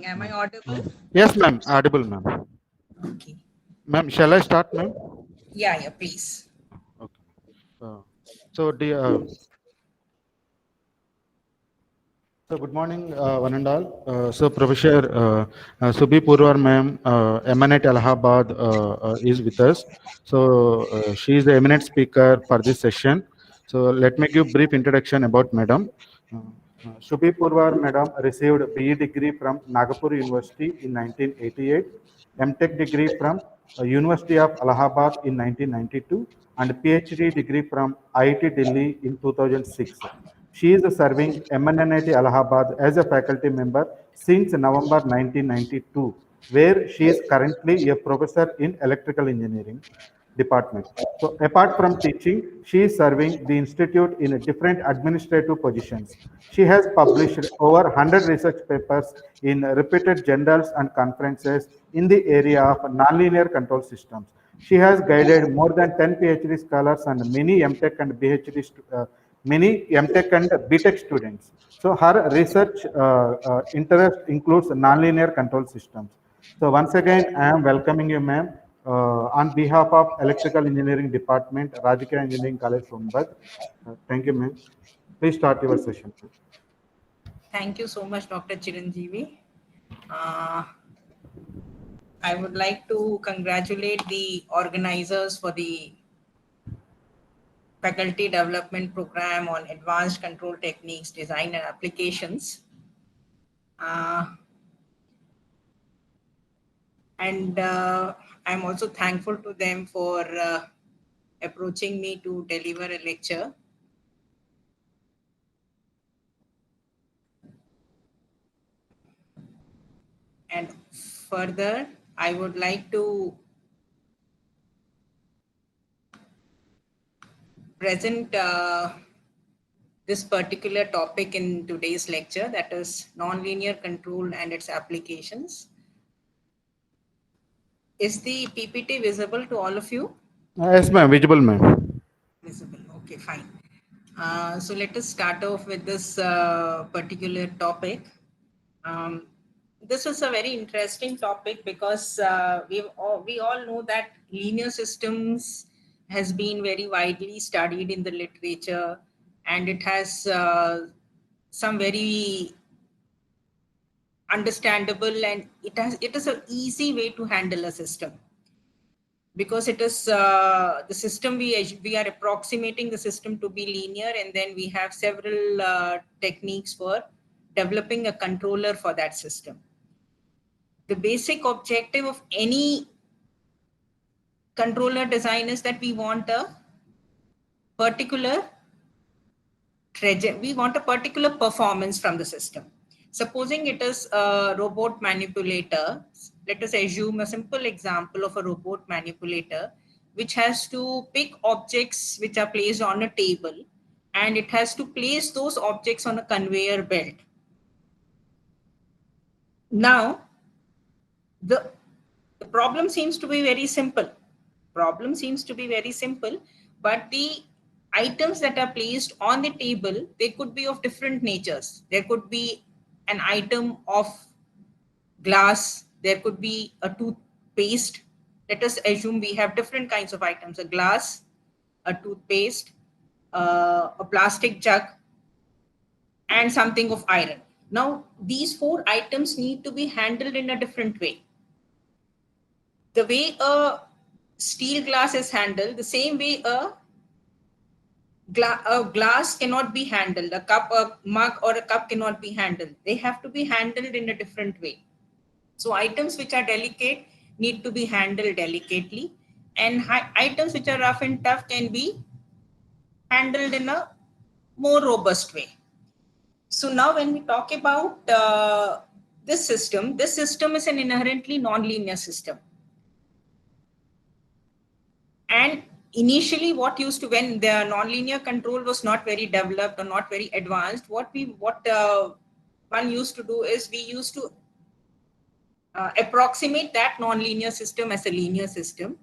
Am I audible? Yes, ma'am. Audible, ma'am. Okay. Ma'am, shall I start, ma'am? Yeah, please. Okay. So, good morning, one and all. So, Professor Subhi Purwar, ma'am, eminent Allahabad, is with us. So, she is the eminent speaker for this session. So, let me give brief introduction about madam. Subhi Purwar, madam, received BE degree from Nagpur University in 1988, MTech degree from University of Allahabad in 1992, and PhD degree from IIT Delhi in 2006. She is serving MNNIT Allahabad as a faculty member since November 1992, where she is currently a professor in electrical engineering department. So apart from teaching, she is serving the institute in different administrative positions. She has published over 100 research papers in reputed journals and conferences in the area of nonlinear control systems. She has guided more than 10 PhD scholars and many MTech and many MTech and BTech students. So her research interest includes nonlinear control systems. So once again, I am welcoming you, ma'am, on behalf of Electrical Engineering Department, Rajikaya Engineering College, Sonbad. Thank you, ma'am. Please start your session. Thank you so much, Dr. Chiranjeevi. I would like to congratulate the organizers for the faculty development program on advanced control techniques, design and applications. And I'm also thankful to them for approaching me to deliver a lecture. And further, I would like to present this particular topic in today's lecture, that is nonlinear control and its applications. Is the PPT visible to all of you? Yes, ma'am. Visible, ma'am. Visible. Okay, fine. So let us start off with this particular topic. This is a very interesting topic because we all know that linear systems has been very widely studied in the literature, and it has some very understandable, and it is an easy way to handle a system, because it is the system we are approximating the system to be linear, and then we have several techniques for developing a controller for that system. The basic objective of any controller design is that we want a particular performance from the system. Supposing it is a robot manipulator, let us assume a simple example of a robot manipulator which has to pick objects which are placed on a table, and it has to place those objects on a conveyor belt. Now, the problem seems to be very simple. But the items that are placed on the table, they could be of different natures. There could be an item of glass, there could be a toothpaste. Let us assume we have different kinds of items: a glass, a toothpaste, a plastic jug, and something of iron. Now, these four items need to be handled in a different way. The way a steel glass is handled, the same way a glass cannot be handled, a mug or a cup cannot be handled. They have to be handled in a different way. So items which are delicate need to be handled delicately, and items which are rough and tough can be handled in a more robust way. So now when we talk about this system is an inherently nonlinear system. And initially, when the nonlinear control was not very developed or not very advanced, what one used to do is we used to approximate that nonlinear system as a linear system,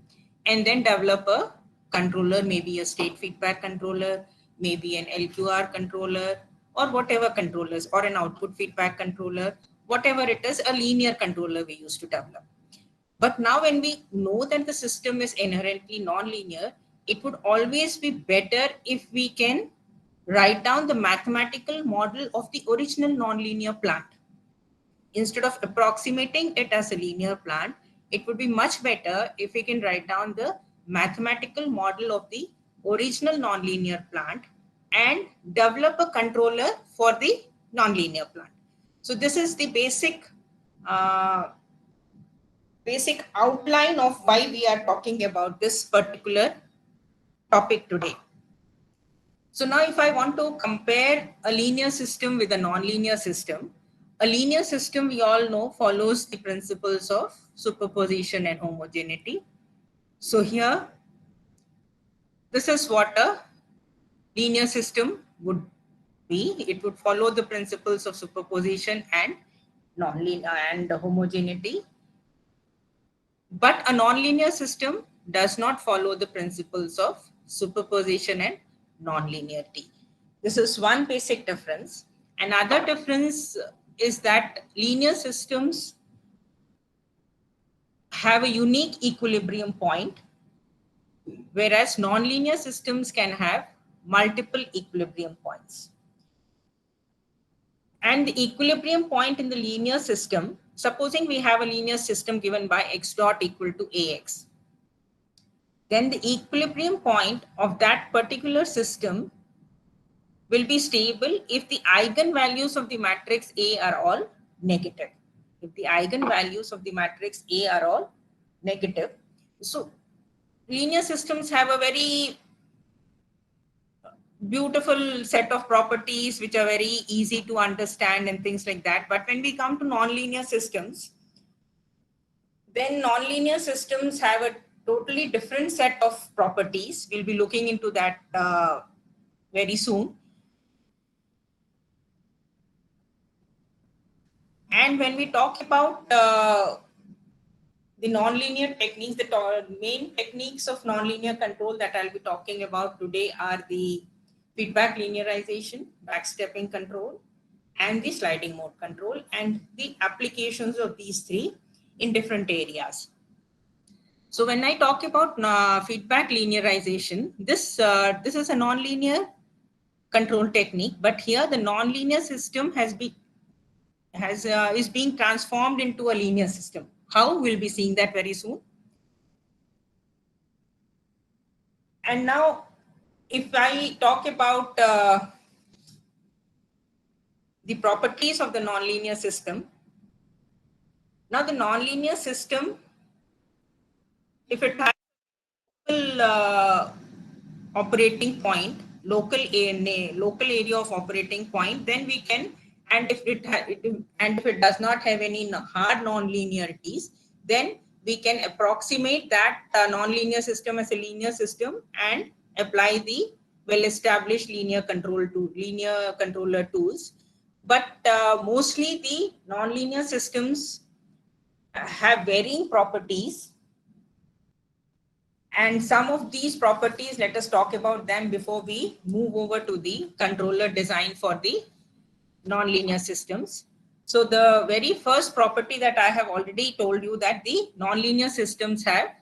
and then develop a controller, maybe a state feedback controller, maybe an LQR controller, or whatever controllers, or an output feedback controller, whatever it is, a linear controller we used to develop. But now when we know that the system is inherently non-linear, it would always be better if we can write down the mathematical model of the original non-linear plant. Instead of approximating it as a linear plant, it would be much better if we can write down the mathematical model of the original nonlinear plant and develop a controller for the nonlinear plant. So this is the basic outline of why we are talking about this particular topic today. So now if I want to compare a linear system with a nonlinear system, a linear system, we all know, follows the principles of superposition and homogeneity. So here, this is what a linear system would be. It would follow the principles of superposition and nonlinear and homogeneity. But a nonlinear system does not follow the principles of superposition and nonlinearity. This is one basic difference. Another difference is that linear systems have a unique equilibrium point, whereas nonlinear systems can have multiple equilibrium points. And the equilibrium point in the linear system, supposing we have a linear system given by x dot equal to ax, then the equilibrium point of that particular system will be stable if the eigenvalues of the matrix A are all negative. If the eigenvalues of the matrix A are all negative. So linear systems have a very beautiful set of properties which are very easy to understand and things like that. But when we come to nonlinear systems, then nonlinear systems have a totally different set of properties. We'll be looking into that very soon. And when we talk about the nonlinear techniques, the main techniques of nonlinear control that I'll be talking about today are the feedback linearization, backstepping control, and the sliding mode control, and the applications of these three in different areas. So when I talk about feedback linearization, this is a nonlinear control technique, but here the nonlinear system is being transformed into a linear system. How? We'll be seeing that very soon. And now, if I talk about the properties of the nonlinear system, now the nonlinear system, if it has a operating point, local area of operating point, then we can, and if it does not have any hard nonlinearities, then we can approximate that nonlinear system as a linear system and apply the well-established linear controller tools. But mostly the nonlinear systems have varying properties. And some of these properties, let us talk about them before we move over to the controller design for the nonlinear systems. So the very first property that I have already told you, that the nonlinear systems have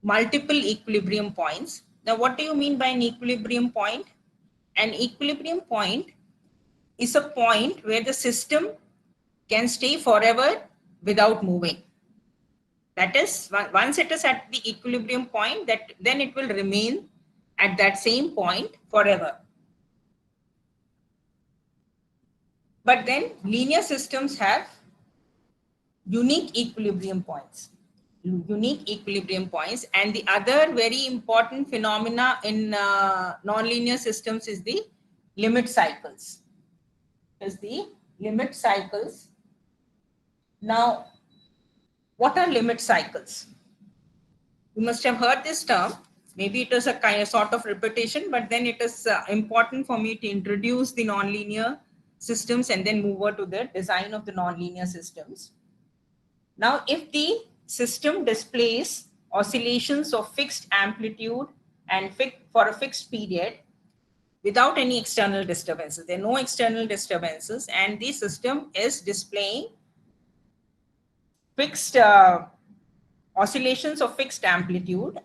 multiple equilibrium points. Now, what do you mean by an equilibrium point? An equilibrium point is a point where the system can stay forever without moving. That is, once it is at the equilibrium point, then it will remain at that same point forever. But then linear systems have unique equilibrium points. And the other very important phenomena in nonlinear systems is the limit cycles. Now, what are limit cycles? You must have heard this term. Maybe it is a kind of sort of repetition, but then it is important for me to introduce the nonlinear systems and then move over to the design of the nonlinear systems. Now, if the system displays oscillations of fixed amplitude and for a fixed period without any external disturbances. There are no external disturbances, and the system is displaying fixed oscillations of fixed amplitude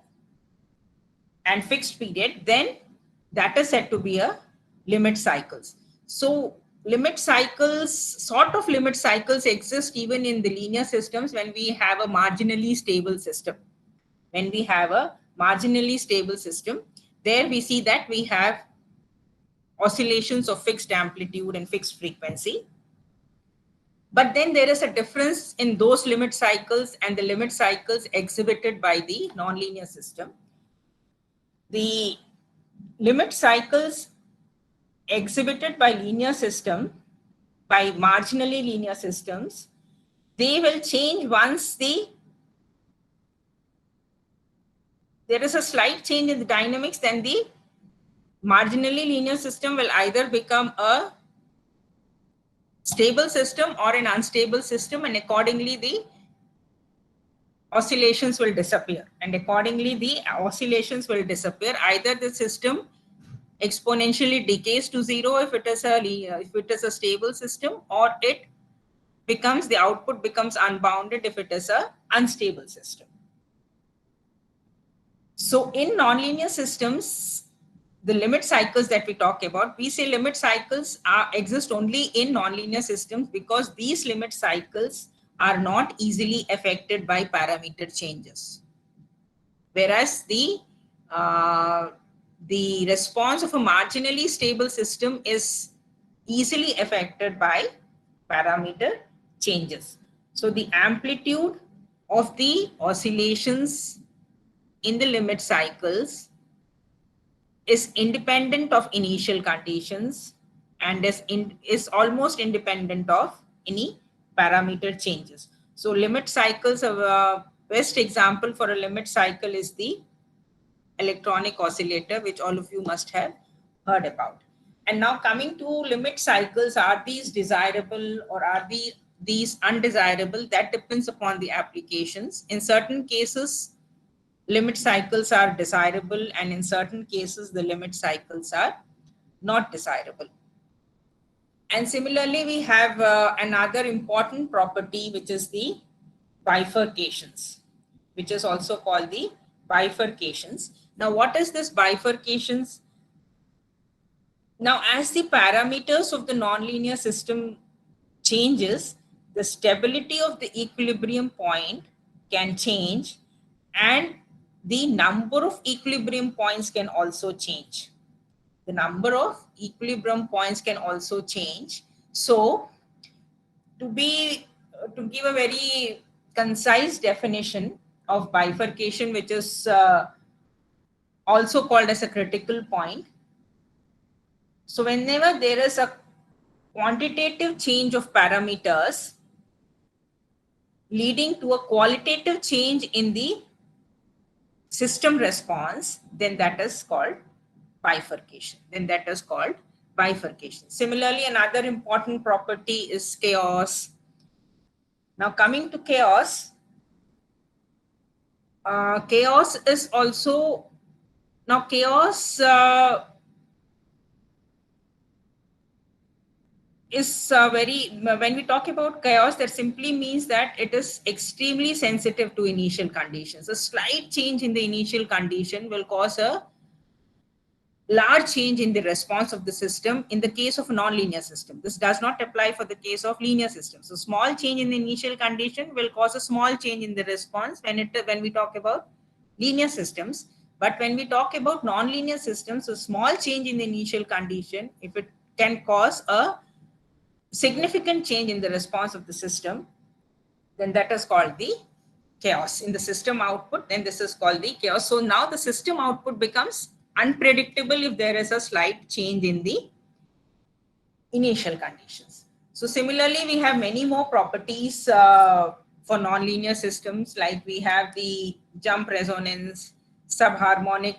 and fixed period, then that is said to be a limit cycles. So limit cycles, sort of limit cycles exist even in the linear systems when we have a marginally stable system. When we have a marginally stable system, there we see that we have oscillations of fixed amplitude and fixed frequency. But then there is a difference in those limit cycles and the limit cycles exhibited by the nonlinear system. The limit cycles exhibited by linear system, by marginally linear systems, they will change once there is a slight change in the dynamics, then the marginally linear system will either become a stable system or an unstable system, and accordingly the oscillations will disappear. And accordingly the oscillations will disappear. Either the system exponentially decays to zero if it is a stable system, or it becomes, the output becomes unbounded if it is a unstable system. So in nonlinear systems, the limit cycles that we talk about, we say limit cycles exist only in nonlinear systems because these limit cycles are not easily affected by parameter changes. Whereas the response of a marginally stable system is easily affected by parameter changes. So the amplitude of the oscillations in the limit cycles is independent of initial conditions and is almost independent of any parameter changes. So limit cycles, a best example for a limit cycle is the electronic oscillator, which all of you must have heard about. And now coming to limit cycles, are these desirable or are these undesirable? That depends upon the applications. In certain cases, limit cycles are desirable, and in certain cases, the limit cycles are not desirable. And similarly, we have another important property, which is the bifurcations, which is also called the bifurcations. Now, what is this bifurcations? Now, as the parameters of the nonlinear system changes, the stability of the equilibrium point can change, and the number of equilibrium points can also change. The number of equilibrium points can also change. So, to give a very concise definition of bifurcation, which is also called as a critical point. So whenever there is a quantitative change of parameters leading to a qualitative change in the system response, then that is called bifurcation. Similarly, another important property is chaos. Now coming to chaos, chaos is also, now chaos is when we talk about chaos, that simply means that it is extremely sensitive to initial conditions. A slight change in the initial condition will cause a large change in the response of the system in the case of a nonlinear system. This does not apply for the case of linear systems. So small change in the initial condition will cause a small change in the response when we talk about linear systems. But when we talk about nonlinear systems, a small change in the initial condition, if it can cause a significant change in the response of the system, then that is called the chaos. In the system output, then this is called the chaos. So now the system output becomes unpredictable if there is a slight change in the initial conditions. So similarly, we have many more properties for nonlinear systems, like we have the jump resonance, subharmonic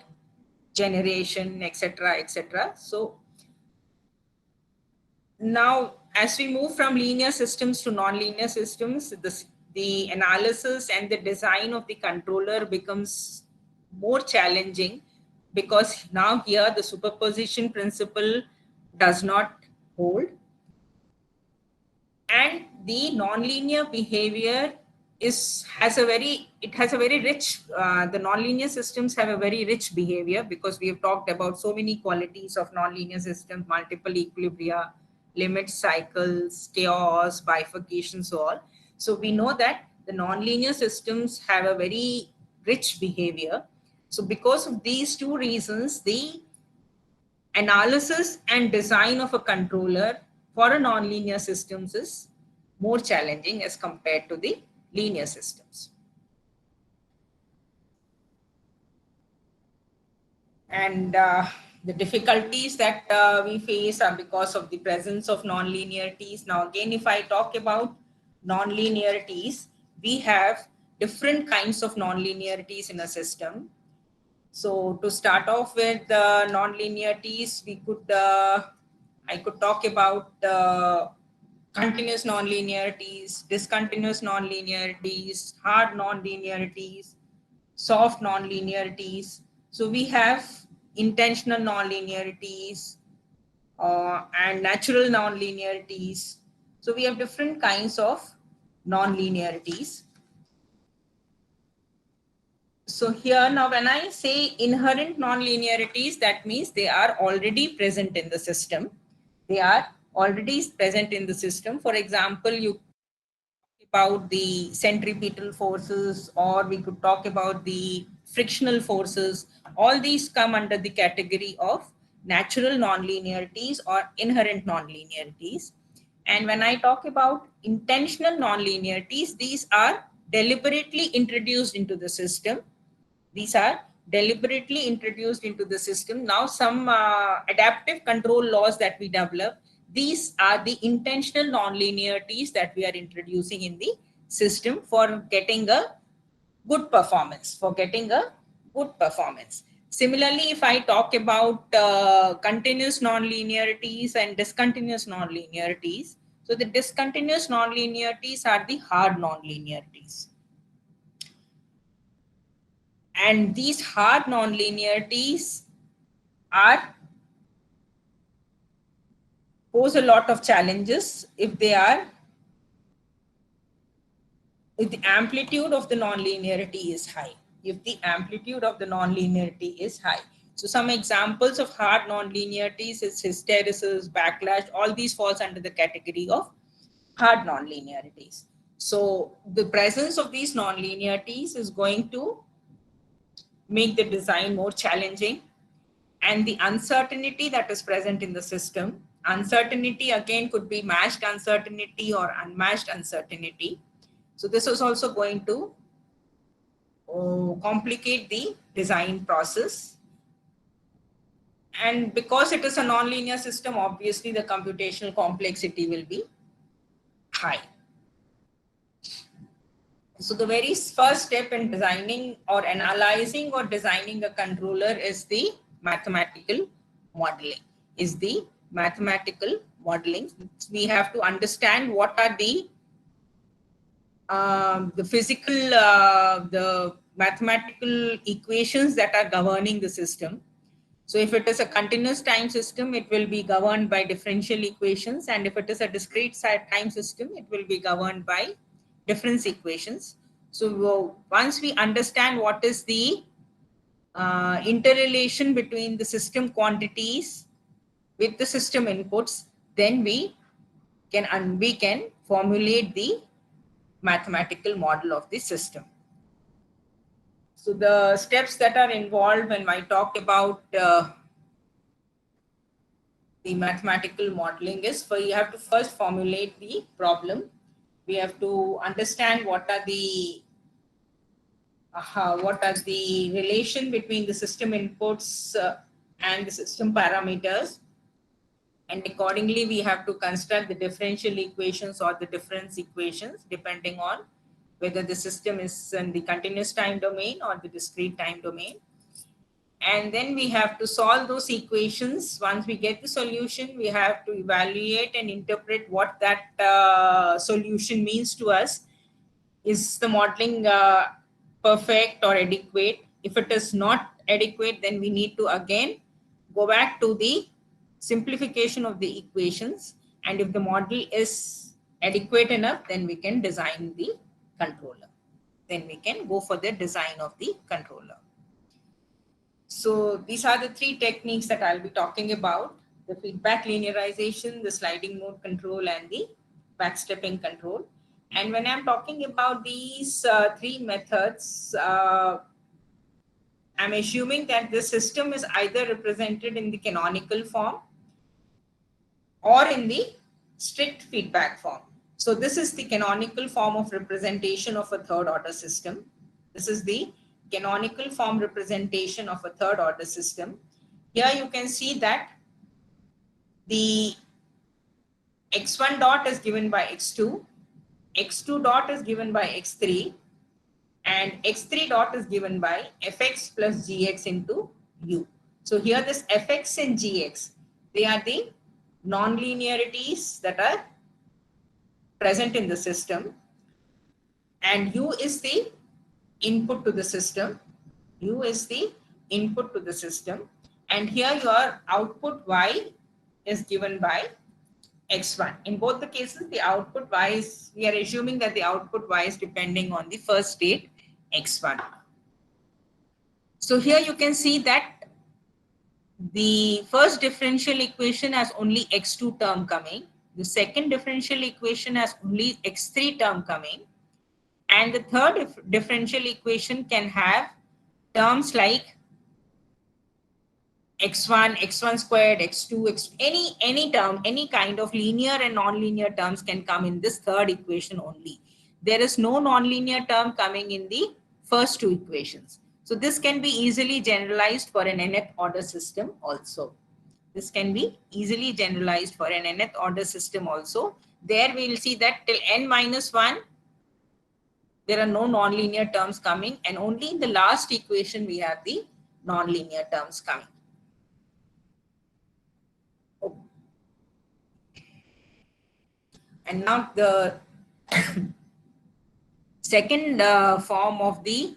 generation, etc., etc. So now, as we move from linear systems to nonlinear systems, the analysis and the design of the controller becomes more challenging because now here the superposition principle does not hold, and the nonlinear behavior has a very rich the nonlinear systems have a very rich behavior, because we have talked about so many qualities of nonlinear systems: multiple equilibria, limit cycles, chaos, bifurcation, so on. So we know that the nonlinear systems have a very rich behavior. So because of these two reasons, the analysis and design of a controller for a nonlinear systems is more challenging as compared to the linear systems. And the difficulties that we face are because of the presence of nonlinearities. Now, again, if I talk about nonlinearities, we have different kinds of nonlinearities in a system. So to start off with the nonlinearities, I could talk about continuous nonlinearities, discontinuous nonlinearities, hard nonlinearities, soft nonlinearities. So we have intentional nonlinearities and natural nonlinearities. So we have different kinds of nonlinearities. So here now, when I say inherent nonlinearities, that means they are already present in the system. They are already present in the system. For example, you about the centripetal forces, or we could talk about the frictional forces. All these come under the category of natural nonlinearities or inherent nonlinearities. And when I talk about intentional nonlinearities, these are deliberately introduced into the system. These are deliberately introduced into the system. Now, some adaptive control laws that we develop, these are the intentional nonlinearities that we are introducing in the system for getting a good performance, Similarly, if I talk about continuous nonlinearities and discontinuous nonlinearities, so the discontinuous nonlinearities are the hard nonlinearities. And these hard nonlinearities pose a lot of challenges if the amplitude of the nonlinearity is high. So some examples of hard nonlinearities is hysteresis, backlash, all these falls under the category of hard nonlinearities. So the presence of these nonlinearities is going to make the design more challenging. And the uncertainty that is present in the system, uncertainty again could be matched uncertainty or unmatched uncertainty. So this is also going to complicate the design process. And because it is a nonlinear system, obviously the computational complexity will be high. So the very first step in designing or analyzing or designing a controller is the mathematical modeling. We have to understand what are the physical, the mathematical equations that are governing the system. So if it is a continuous time system, it will be governed by differential equations. And if it is a discrete time system, it will be governed by difference equations. So once we understand what is the interrelation between the system quantities with the system inputs, then we can formulate the mathematical model of the system. So the steps that are involved when I talk about the mathematical modeling is, you have to first formulate the problem. We have to understand what are the relation between the system inputs and the system parameters. And accordingly, we have to construct the differential equations or the difference equations depending on whether the system is in the continuous time domain or the discrete time domain. And then we have to solve those equations. Once we get the solution, we have to evaluate and interpret what that solution means to us. Is the modeling perfect or adequate? If it is not adequate, then we need to again go back to the simplification of the equations. And if the model is adequate enough, then we can design the controller. Then we can go for the design of the controller. So these are the three techniques that I'll be talking about: the feedback linearization, the sliding mode control, and the backstepping control. And when I'm talking about these three methods, I'm assuming that the system is either represented in the canonical form or in the strict feedback form. So this is the canonical form of representation of a third order system. This is the canonical form representation of a third order system. Here you can see that the x1 dot is given by x2, x2 dot is given by x3, and x3 dot is given by fx plus gx into u. So here this fx and gx, they are the non-linearities that are present in the system, and u is the input to the system. U is the input to the system, and here your output y is given by x1. In both the cases, the output y is, we are assuming that the output y is depending on the first state x1. So here you can see that the first differential equation has only x2 term coming. The second differential equation has only x3 term coming. And the third differential equation can have terms like x1, x1 squared, x2, any term, any kind of linear and non-linear terms can come in this third equation only. There is no non-linear term coming in the first two equations. So this can be easily generalized for an nth order system also. This can be easily generalized for an nth order system also. There we will see that till n minus 1, there are no non-linear terms coming, and only in the last equation we have the non-linear terms coming. And now the second form of the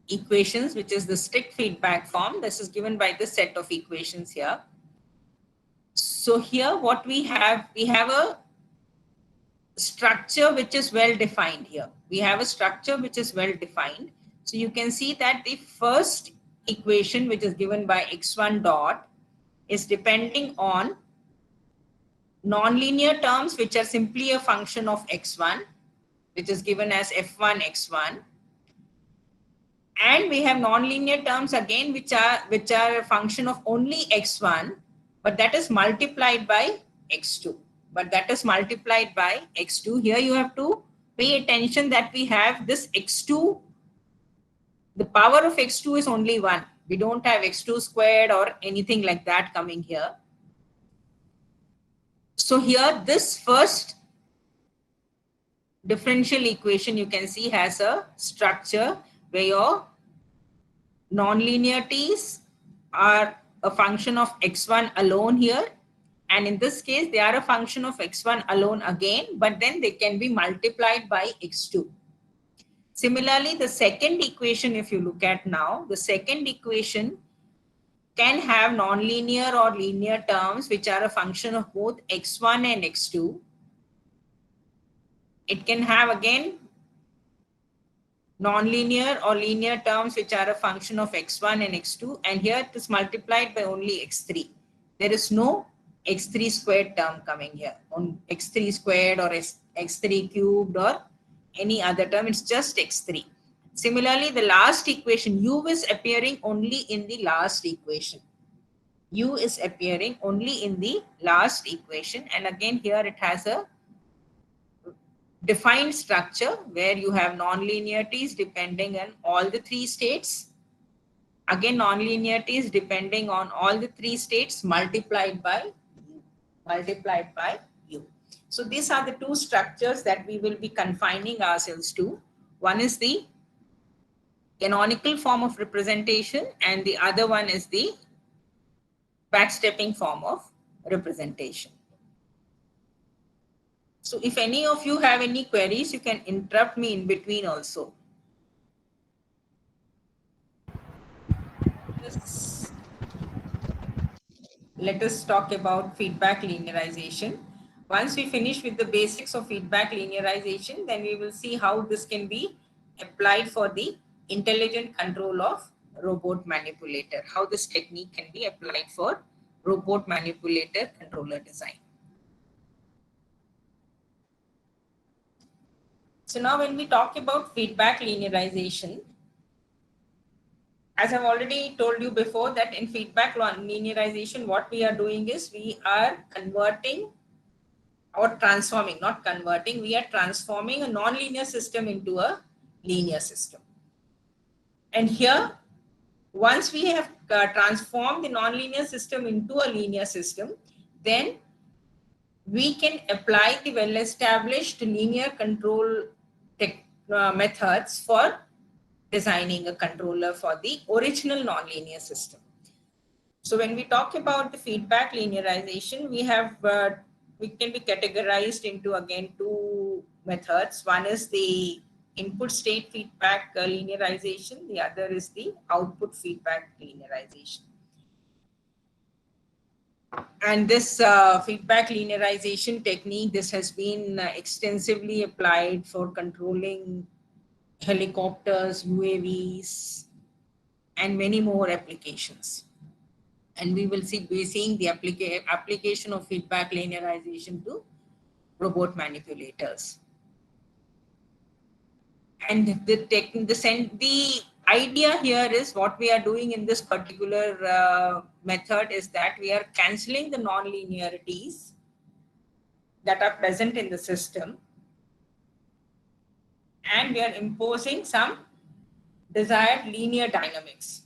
equations, which is the strict feedback form. This is given by this set of equations here. So here what we have a structure which is well defined here. We have a structure which is well defined. So you can see that the first equation, which is given by x1 dot, is depending on nonlinear terms which are simply a function of x1, which is given as f1 x1. And we have nonlinear terms again which are a function of only x1, but that is multiplied by x2. But that is multiplied by x2. Here you have to pay attention that we have this x2. The power of x2 is only 1. We don't have x2 squared or anything like that coming here. So here this first differential equation you can see has a structure where your nonlinearities are a function of x1 alone here. And in this case, they are a function of x1 alone again, but then they can be multiplied by x2. Similarly, the second equation, if you look at now, the second equation can have nonlinear or linear terms which are a function of both x1 and x2. It can have again nonlinear or linear terms which are a function of x1 and x2, and here it is multiplied by only x3. There is no x3 squared term coming here, on x3 squared or x3 cubed or any other term. It's just x3. Similarly, the last equation, u is appearing only in the last equation. U is appearing only in the last equation, and again here it has a defined structure where you have nonlinearities depending on all the three states. Again, nonlinearities depending on all the three states multiplied by u. So these are the two structures that we will be confining ourselves to. One is the canonical form of representation, and the other one is the backstepping form of representation. So if any of you have any queries, you can interrupt me in between also. let us talk about feedback linearization. Once we finish with the basics of feedback linearization, then we will see how this can be applied for the intelligent control of robot manipulator, how this technique can be applied for robot manipulator controller design. So now when we talk about feedback linearization, as I've already told you before, that in feedback linearization, what we are doing is we are converting or transforming, not converting, we are transforming a non-linear system into a linear system. And here, once we have transformed the non-linear system into a linear system, then we can apply the well-established linear control methods for designing a controller for the original nonlinear system. So when we talk about the feedback linearization, we can be categorized into again two methods. One is the input state feedback linearization. The other is the output feedback linearization. And this feedback linearization technique, this has been extensively applied for controlling helicopters, UAVs, and many more applications. And we will be seeing the application of feedback linearization to robot manipulators. And the idea here is what we are doing in this particular method is that we are cancelling the non-linearities that are present in the system, and we are imposing some desired linear dynamics.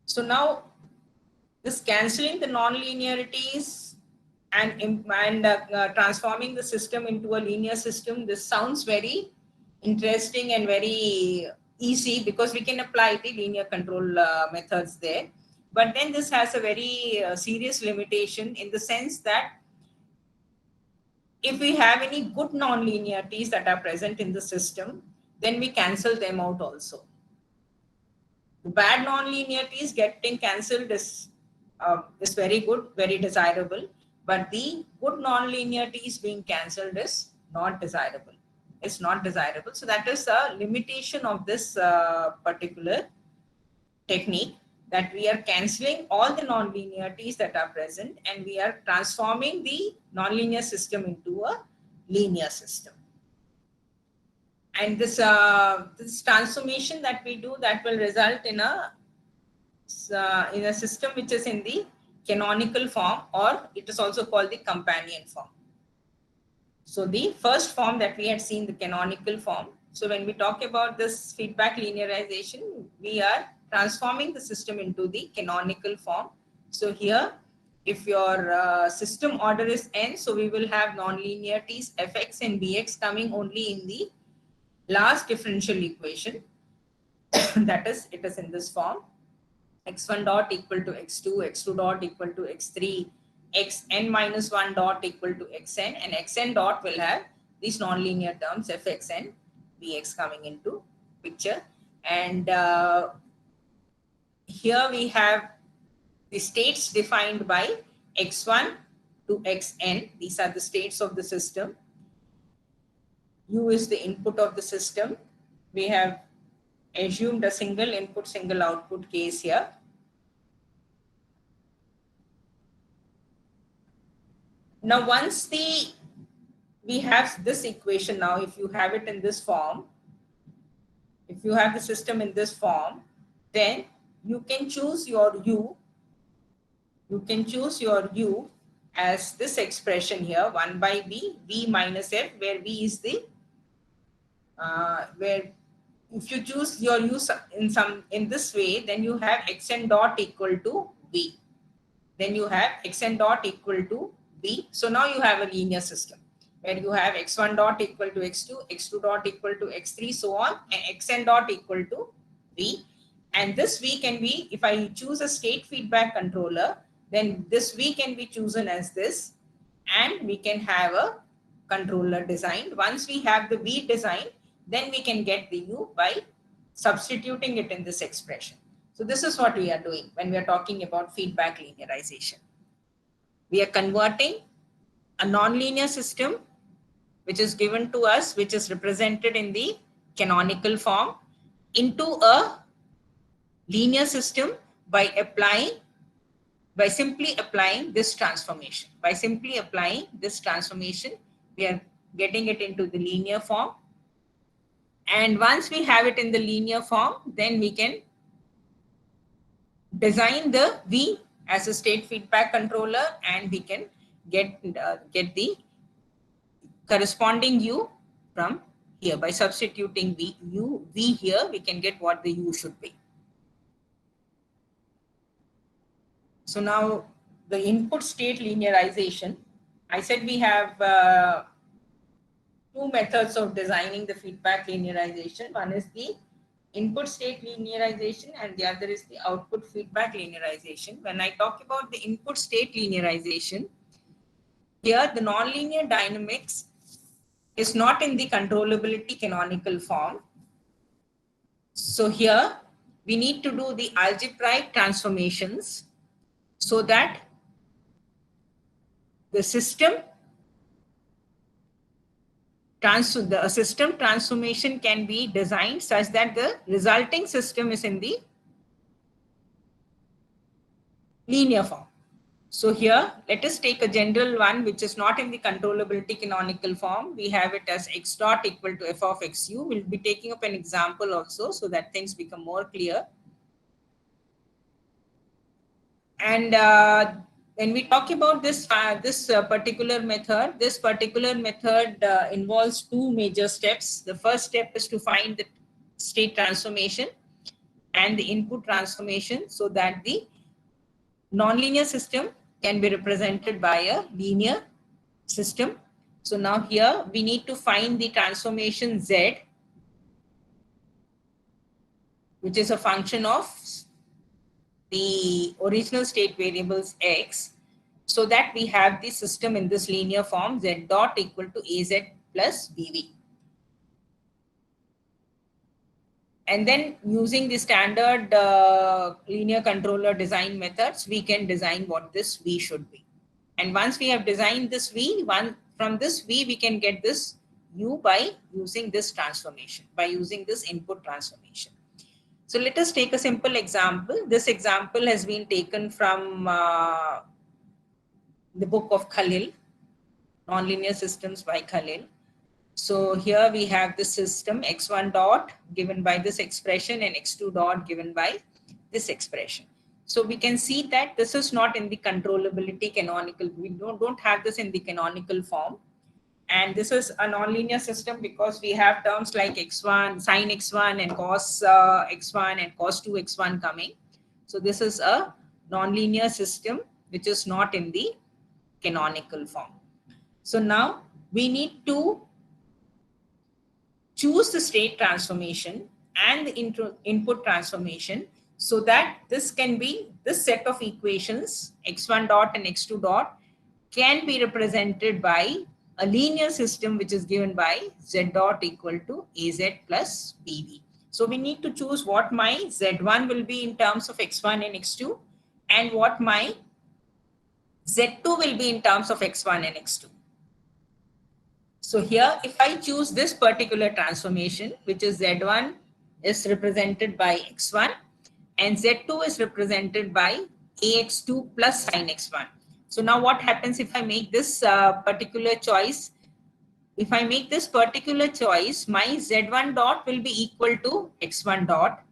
So now this cancelling the non-linearities and transforming the system into a linear system, this sounds very interesting and very easy because we can apply the linear control methods there. But then this has a very serious limitation in the sense that if we have any good non-linearities that are present in the system, then we cancel them out also. The bad non-linearities getting cancelled is very good, very desirable, but the good non-linearities being cancelled is not desirable. It's not desirable. So that is a limitation of this particular technique, that we are cancelling all the non-linearities that are present and we are transforming the non-linear system into a linear system. And this transformation that we do, that will result in a system which is in the canonical form, or it is also called the companion form. So the first form that we had seen, the canonical form. So when we talk about this feedback linearization, we are transforming the system into the canonical form. So here, if your system order is n, so we will have non-linearities fx and bx coming only in the last differential equation. That is, it is in this form: x1 dot equal to x2, x2 dot equal to x3, xn minus 1 dot equal to xn, and xn dot will have these nonlinear terms fx and bx coming into picture. And here we have the states defined by x1 to xn. These are the states of the system. U is the input of the system. We have assumed a single input, single output case here. Now, once we have this equation now, if you have it in this form, if you have the system in this form, then you can choose your U. You can choose your U as this expression here, 1 by V, V minus F, where V is the, where if you choose your U in this way, then you have xn dot equal to V. Then you have xn dot equal to V. So now you have a linear system where you have x1 dot equal to x2, x2 dot equal to x3, so on, and xn dot equal to V. And this V can be, if I choose a state feedback controller, then this V can be chosen as this, and we can have a controller designed. Once we have the V designed, then we can get the U by substituting it in this expression. So this is what we are doing when we are talking about feedback linearization. We are converting a nonlinear system which is given to us, which is represented in the canonical form, into a linear system by simply applying this transformation. By simply applying this transformation, we are getting it into the linear form. And once we have it in the linear form, then we can design the V as a state feedback controller, and we can get the corresponding U from here. By substituting V here, we can get what the U should be. So now the input state linearization, I said we have two methods of designing the feedback linearization. One is the input state linearization and the other is the output feedback linearization. When I talk about the input state linearization, here the nonlinear dynamics is not in the controllability canonical form. So here we need to do the algebraic transformations so that the system transformation can be designed such that the resulting system is in the linear form. So here, let us take a general one which is not in the controllability canonical form. We have it as x dot equal to f of xu. We'll be taking up an example also so that things become more clear. And when we talk about this particular method, involves two major steps. The first step is to find the state transformation and the input transformation so that the nonlinear system can be represented by a linear system. So now here we need to find the transformation Z, which is a function of the original state variables X, so that we have the system in this linear form Z dot equal to AZ plus BV. And then using the standard linear controller design methods, we can design what this V should be. And once we have designed this V, from this V, we can get this U by using this transformation, by using this input transformation. So let us take a simple example. This example has been taken from the book of Khalil, Nonlinear Systems by Khalil. So here we have the system x1 dot given by this expression and x2 dot given by this expression. So we can see that this is not in the controllability canonical. We don't have this in the canonical form. And this is a nonlinear system because we have terms like x1, sine x1 and cos x1 and cos 2x1 coming. So this is a nonlinear system which is not in the canonical form. So now we need to choose the state transformation and the input transformation so that this set of equations x1 dot and x2 dot can be represented by a linear system which is given by Z dot equal to AZ plus BV. So we need to choose what my Z1 will be in terms of x1 and x2 and what my Z2 will be in terms of x1 and x2. So here, if I choose this particular transformation, which is Z1 is represented by x1 and Z2 is represented by AX2 plus sin x1. So now what happens if I make this particular choice? If I make this particular choice, my Z1 dot will be equal to x1 dot.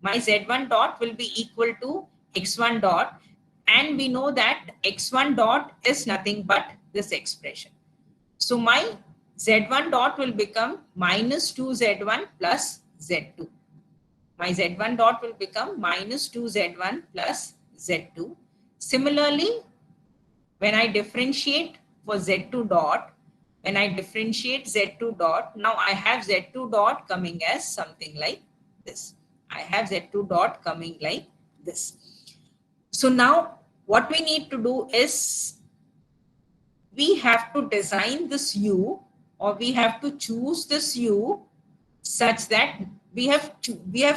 My Z1 dot will be equal to x1 dot. And we know that x1 dot is nothing but this expression. So my Z1 dot will become minus 2Z1 plus Z2. My Z1 dot will become minus 2Z1 plus Z2. Similarly, when I differentiate for Z2 dot, when I differentiate Z2 dot, now I have Z2 dot coming as something like this. I have Z2 dot coming like this. So now what we need to do is we have to design this U, or we have to choose this U such that we have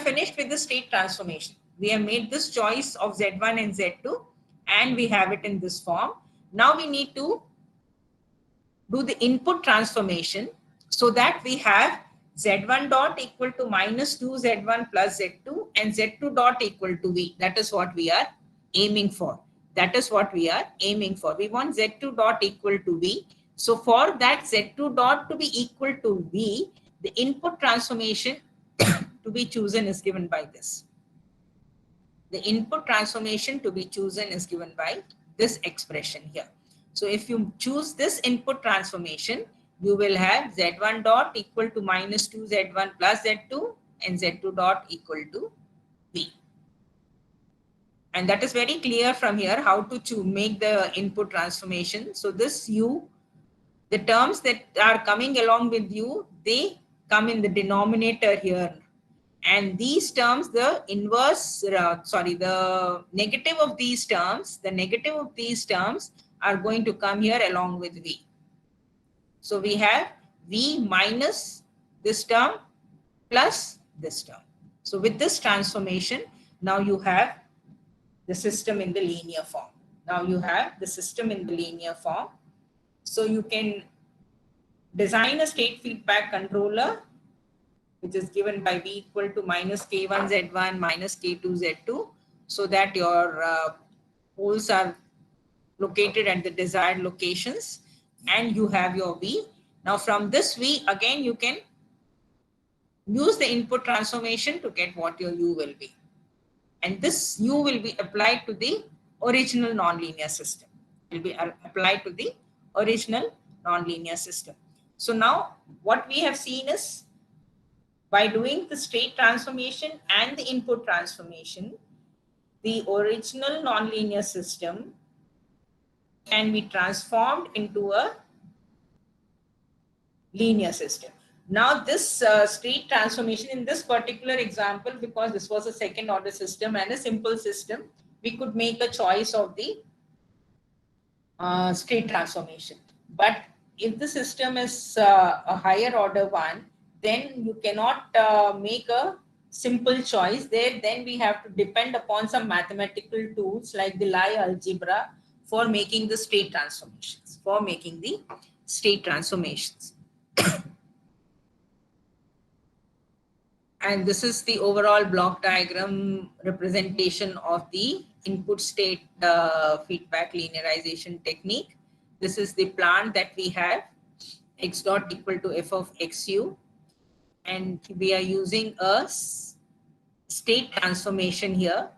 finished with the state transformation. we have made this choice of Z1 and Z2 and we have it in this form. Now we need to do the input transformation so that we have Z1 dot equal to minus 2Z1 plus Z2 and Z2 dot equal to V. That is what we are aiming for. That is what we are aiming for. We want Z2 dot equal to V. So for that Z2 dot to be equal to V, the input transformation to be chosen is given by this. The input transformation to be chosen is given by this expression here. So if you choose this input transformation, you will have Z1 dot equal to minus 2Z1 plus Z2 and Z2 dot equal to V. And that is very clear from here how to make the input transformation. So this U, the terms that are coming along with U, they come in the denominator here. And these terms, the inverse, the negative of these terms, are going to come here along with V. So we have V minus this term plus this term. So with this transformation, now you have the system in the linear form. So you can design a state feedback controller which is given by V equal to minus K1 Z1 minus K2 Z2 so that your poles are located at the desired locations and you have your V. Now from this V, again you can use the input transformation to get what your U will be. And this U will be applied to the original nonlinear system. So now what we have seen is by doing the state transformation and the input transformation, the original nonlinear system can be transformed into a linear system. Now this state transformation in this particular example, because this was a second order system and a simple system, we could make a choice of the state transformation. But if the system is a higher order one, then you cannot make a simple choice there. Then we have to depend upon some mathematical tools like the Lie algebra for making the state transformations, And this is the overall block diagram representation of the input state feedback linearization technique. This is the plant that we have, x dot equal to f of xu. And we are using a state transformation here.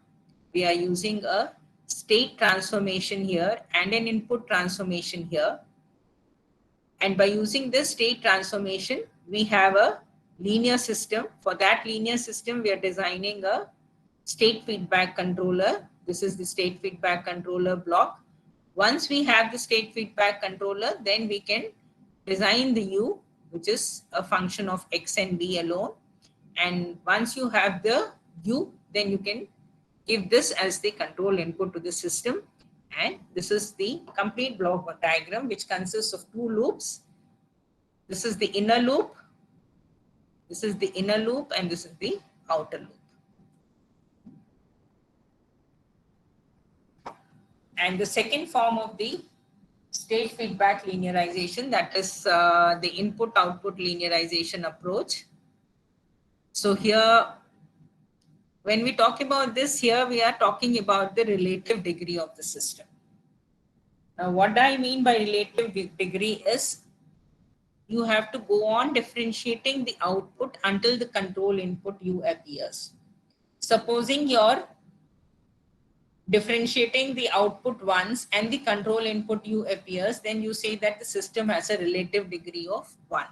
And an input transformation here. And by using this state transformation, we have a linear system. For that linear system, we are designing a state feedback controller. This is the state feedback controller block. Once we have the state feedback controller, then we can design the U, which is a function of x and b alone. And once you have the U, then you can give this as the control input to the system. And this is the complete block diagram, which consists of two loops. This is the inner loop. And this is the outer loop. And the second form of the state feedback linearization, that is the input-output linearization approach. So here, when we talk about this here, we are talking about the relative degree of the system. Now, what I mean by relative degree is you have to go on differentiating the output until the control input U appears. Supposing you're differentiating the output once and the control input U appears, then you say that the system has a relative degree of 1.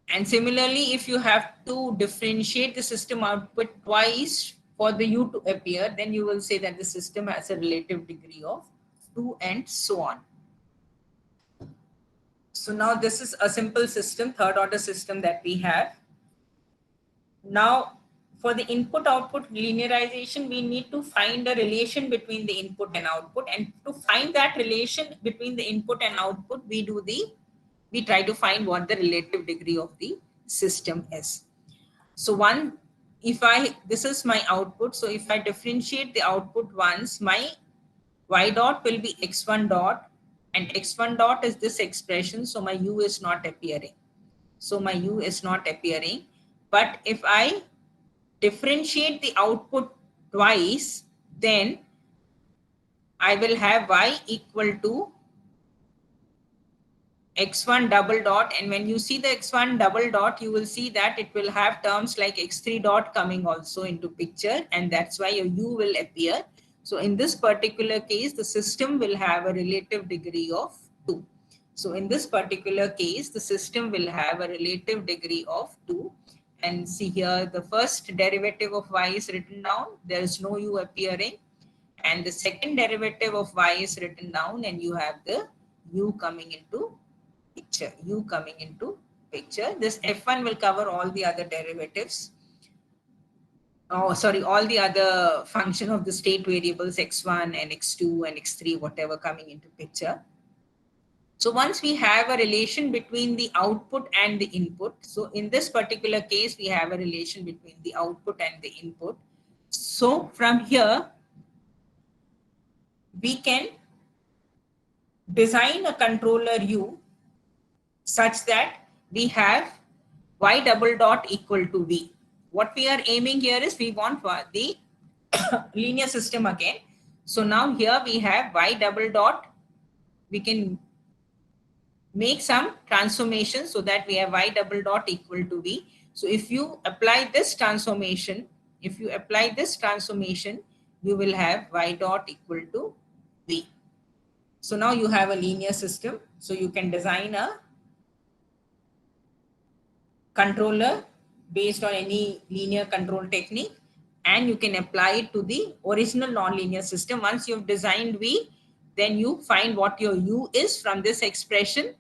And similarly, if you have to differentiate the system output twice for the U to appear, then you will say that the system has a relative degree of 2 and so on. So now this is a simple system, third order system that we have. Now for the input-output linearization, we need to find a relation between the input and output. And to find that relation between the input and output, we try to find what the relative degree of the system is. So one this is my output. So if I differentiate the output once, my y dot will be x1 dot, and x1 dot is this expression. So my u is not appearing. So my u is not appearing. But if I differentiate the output twice, then I will have y equal to x1 double dot, and when you see the x1 double dot, you will see that it will have terms like x3 dot coming also into picture, and that's why your u will appear. So in this particular case, the system will have a relative degree of 2. So in this particular case, the system will have a relative degree of 2. And see here, the first derivative of y is written down, there is no u appearing, and the second derivative of y is written down, and you have the u coming into picture. This f1 will cover all the other derivatives. Oh, sorry, all the other function of the state variables x1 and x2 and x3, whatever coming into picture. So once we have a relation between the output and the input, so in this particular case, we have a relation between the output and the input. So from here, we can design a controller U such that we have y double dot equal to v. What we are aiming here is we want the linear system again. So now here we have y double dot. We can make some transformation so that we have y double dot equal to v. So if you apply this transformation, you will have y dot equal to v. So now you have a linear system. So you can design a controller based on any linear control technique, and you can apply it to the original nonlinear system. Once you've designed V, then you find what your U is from this expression.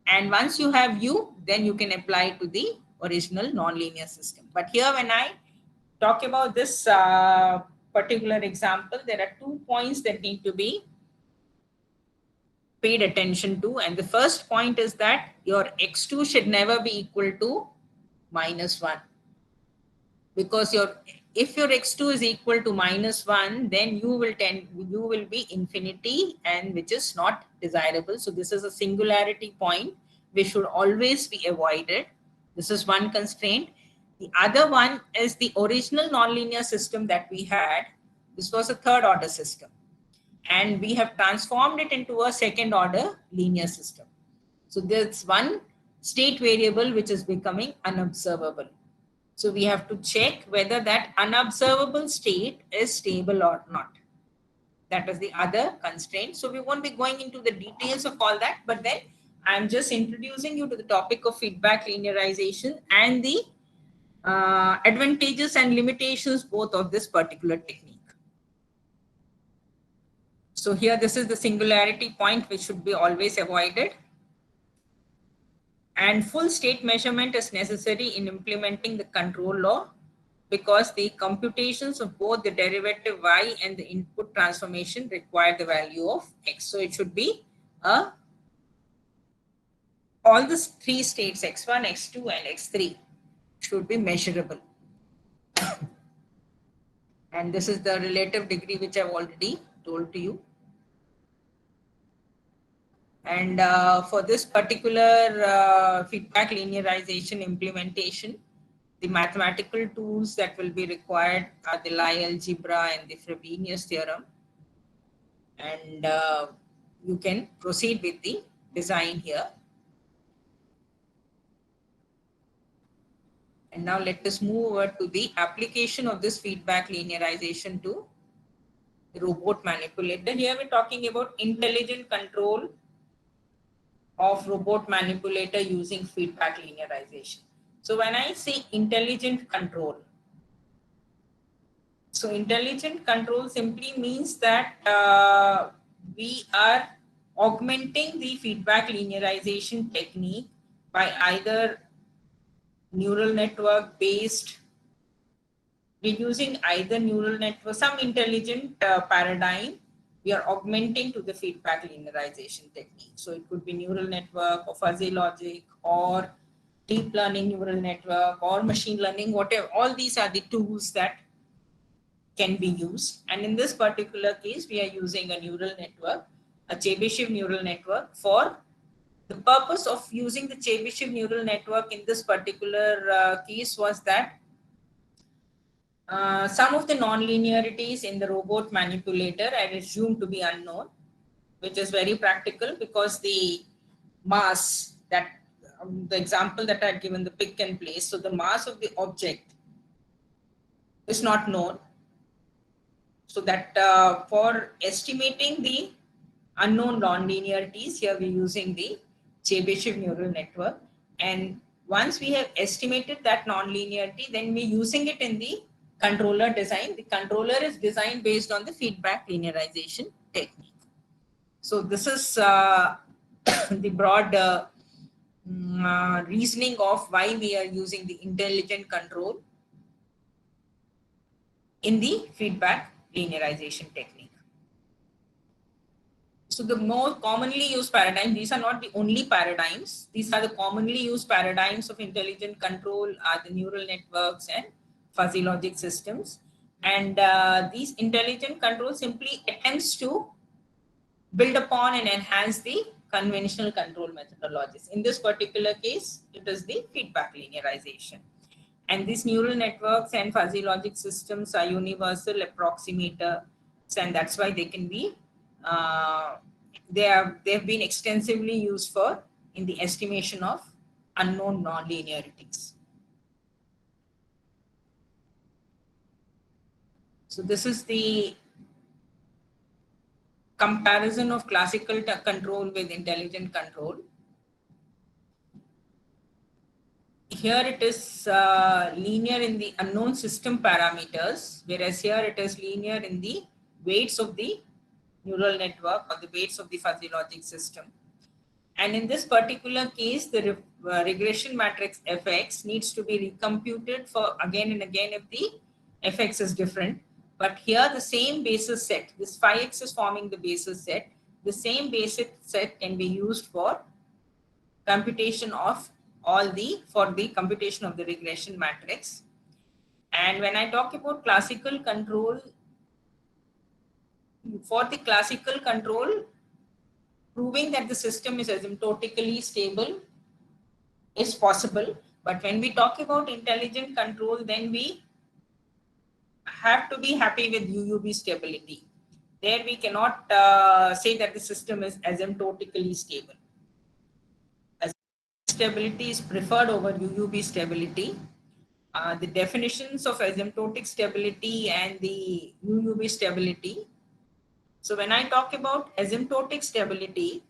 And once you have U, then you can apply it to the original nonlinear system. But here when I talk about this particular example, there are 2 points that need to be paid attention to. And the first point is that your x2 should never be equal to -1, because if your x2 is equal to -1, then you will be infinity, and which is not desirable. So this is a singularity point which should always be avoided. This is one constraint. The other one is the original nonlinear system that we had. This was a third order system, and we have transformed it into a second order linear system. So there's one state variable which is becoming unobservable. So we have to check whether that unobservable state is stable or not. That is the other constraint. So we won't be going into the details of all that, but then I'm just introducing you to the topic of feedback linearization and the advantages and limitations both of this particular technique. So here, this is the singularity point which should be always avoided. And full state measurement is necessary in implementing the control law, because the computations of both the derivative y and the input transformation require the value of x. So it should be all the 3 states, x1, x2, and x3 should be measurable. And this is the relative degree which I've already told to you. And for this particular feedback linearization implementation, the mathematical tools that will be required are the Lie algebra and the Frobenius theorem. And you can proceed with the design here. And now let us move over to the application of this feedback linearization to the robot manipulator. Here we're talking about intelligent control of robot manipulator using feedback linearization. So when I say intelligent control, so intelligent control simply means that we are augmenting the feedback linearization technique by either neural network based, we're using either neural network, some intelligent paradigm, we are augmenting to the feedback linearization technique. So it could be neural network or fuzzy logic or deep learning neural network or machine learning, whatever, all these are the tools that can be used. And in this particular case, we are using a neural network, a Chebyshev neural network. For the purpose of using the Chebyshev neural network in this particular case was that some of the non-linearities in the robot manipulator are assumed to be unknown, which is very practical because the mass that the example that I had given, the pick and place, so the mass of the object is not known. So that for estimating the unknown non-linearities, here we're using the Chebyshev neural network. And once we have estimated that non-linearity, then we're using it in the controller design. The controller is designed based on the feedback linearization technique. So this is the broad reasoning of why we are using the intelligent control in the feedback linearization technique. So the more commonly used paradigm, these are not the only paradigms, these are the commonly used paradigms of intelligent control are the neural networks and fuzzy logic systems. And these intelligent control simply attempts to build upon and enhance the conventional control methodologies. In this particular case, it is the feedback linearization. And these neural networks and fuzzy logic systems are universal approximators, and that's why they can be they've been extensively used for in the estimation of unknown non-linearities. So this is the comparison of classical control with intelligent control. Here it is linear in the unknown system parameters, whereas here it is linear in the weights of the neural network or the weights of the fuzzy logic system. And in this particular case, the regression matrix fx needs to be recomputed for again and again if the fx is different. But here the same basis set, this phi x is forming the basis set, the same basis set can be used for computation of for the computation of the regression matrix. And when I talk about classical control, for the classical control, proving that the system is asymptotically stable is possible. But when we talk about intelligent control, then we have to be happy with UUB stability. There we cannot say that the system is asymptotically stable. Stability is preferred over UUB stability. The definitions of asymptotic stability and the UUB stability. So when I talk about asymptotic stability,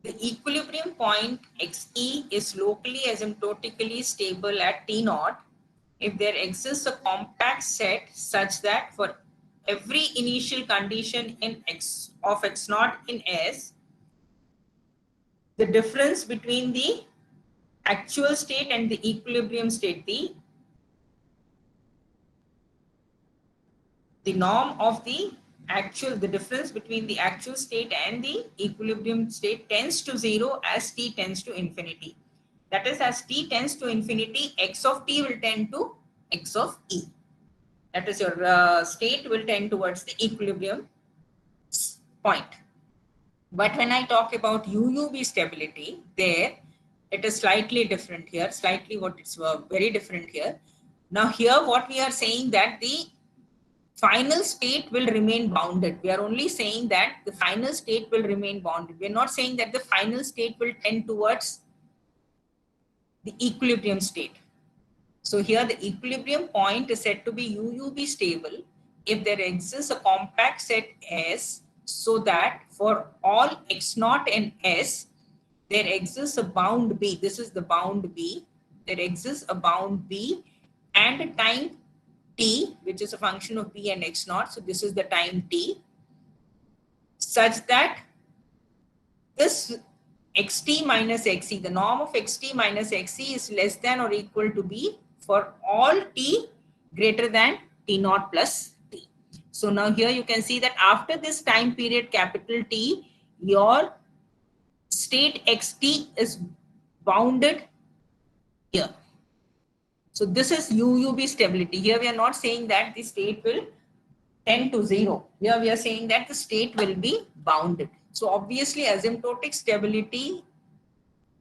the equilibrium point XE is locally asymptotically stable at T naught if there exists a compact set such that for every initial condition in X of X naught in S, the difference between the actual state and the equilibrium state, the norm of the difference between the actual state and the equilibrium state tends to 0 as t tends to infinity. That is, as t tends to infinity, x of t will tend to x of e. That is, your state will tend towards the equilibrium point. But when I talk about UUB stability, there it is slightly different here, it's very different here. Now here what we are saying that the final state will remain bounded. We are only saying that the final state will remain bounded. We are not saying that the final state will tend towards the equilibrium state. So here the equilibrium point is said to be UUB stable if there exists a compact set S, so that for all x naught and S, there exists a bound B. This is the bound B. There exists a bound B and a time t, which is a function of b and x naught. So this is the time t, such that this xt minus xe, the norm of xt minus xe is less than or equal to b for all t greater than t naught plus t. So now here you can see that after this time period capital T, your state xt is bounded here. So this is UUB stability. Here we are not saying that the state will tend to 0. Here we are saying that the state will be bounded. So obviously asymptotic stability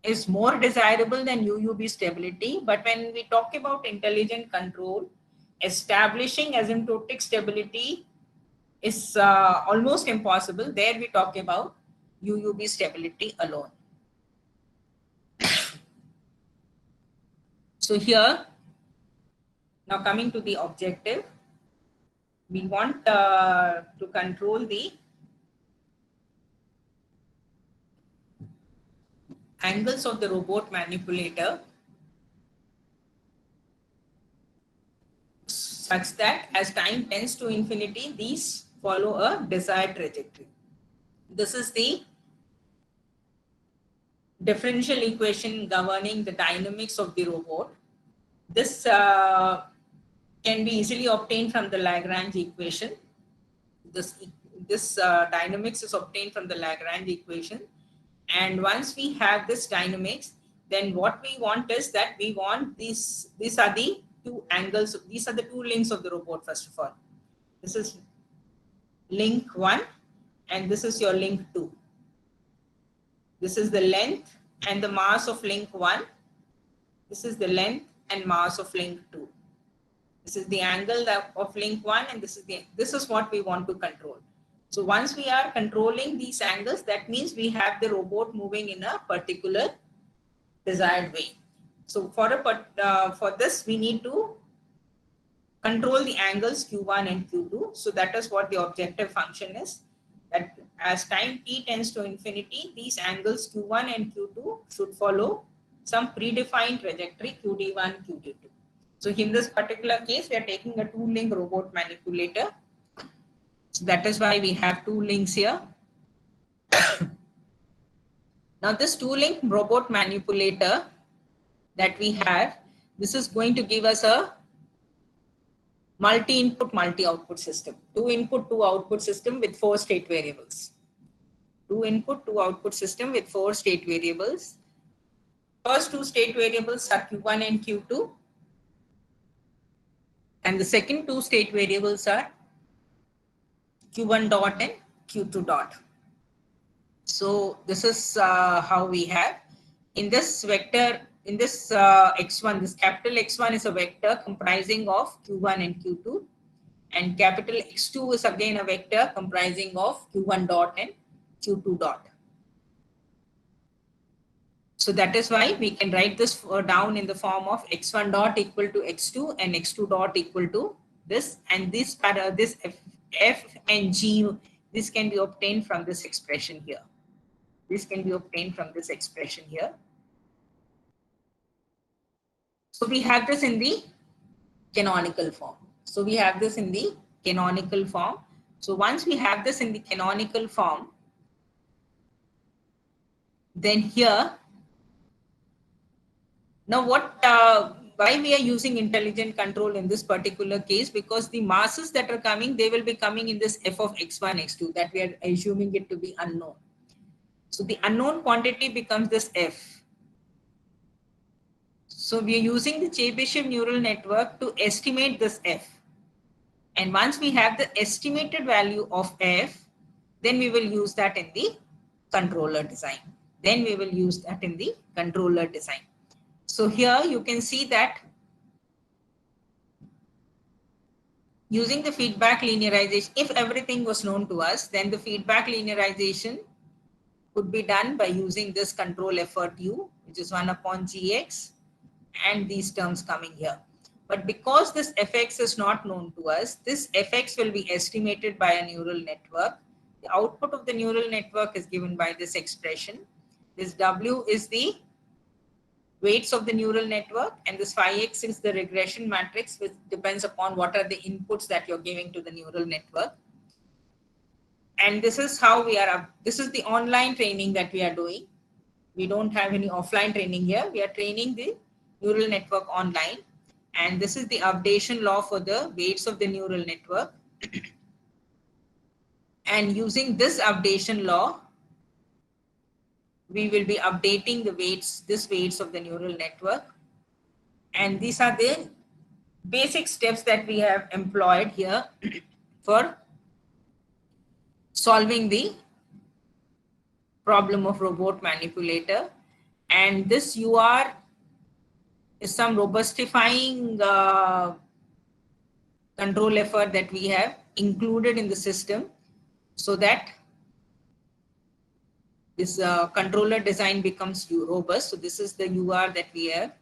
is more desirable than UUB stability. But when we talk about intelligent control, establishing asymptotic stability is almost impossible. There we talk about UUB stability alone. So here, now coming to the objective, we want to control the angles of the robot manipulator such that as time tends to infinity, these follow a desired trajectory. This is the differential equation governing the dynamics of the robot. This can be easily obtained from the Lagrange equation. This dynamics is obtained from the Lagrange equation. And once we have this dynamics, then what we want is that we want these are the two angles, these are the two links of the robot first of all. This is link 1 and this is your link 2. This is the length and the mass of link 1. This is the length and mass of link 2. This is the angle of link 1 and this is what we want to control. So once we are controlling these angles, that means we have the robot moving in a particular desired way. So for this, we need to control the angles Q1 and Q2. So that is what the objective function is. That as time t tends to infinity, these angles Q1 and Q2 should follow some predefined trajectory QD1, QD2. So in this particular case, we are taking a two-link robot manipulator. So that is why we have two links here. Now this two-link robot manipulator that we have, this is going to give us a multi-input, multi-output system. 2 input, 2 output system with 4 state variables. 2 input, 2 output system with 4 state variables. First 2 state variables are Q1 and Q2. And the second 2 state variables are Q1 dot and Q2 dot. So this is how we have in this vector, in this X1, this capital X1 is a vector comprising of Q1 and Q2, and capital X2 is again a vector comprising of Q1 dot and Q2 dot. So that is why we can write this down in the form of X1 dot equal to X2 and X2 dot equal to this, and this F and G, this can be obtained from this expression here. This can be obtained from this expression here. So we have this in the canonical form. So we have this in the canonical form. So once we have this in the canonical form, then here, now why we are using intelligent control in this particular case? Because the masses that are coming, they will be coming in this f of x1, x2 that we are assuming it to be unknown. So the unknown quantity becomes this f. So we are using the Chebyshev neural network to estimate this f. And once we have the estimated value of f, then we will use that in the controller design. Then we will use that in the controller design. So here you can see that using the feedback linearization, if everything was known to us, then the feedback linearization could be done by using this control effort u, which is 1 upon gx, and these terms coming here. But because this fx is not known to us, this fx will be estimated by a neural network. The output of the neural network is given by this expression. This w is the weights of the neural network, and this phi x is the regression matrix, which depends upon what are the inputs that you're giving to the neural network. And this is how we are, this is the online training that we are doing. We don't have any offline training here. We are training the neural network online. And this is the updation law for the weights of the neural network. And using this updation law, we will be updating the weights, weights of the neural network. And these are the basic steps that we have employed here for solving the problem of robot manipulator. And this UR is some robustifying control effort that we have included in the system so that this controller design becomes robust. So this is the UR that we have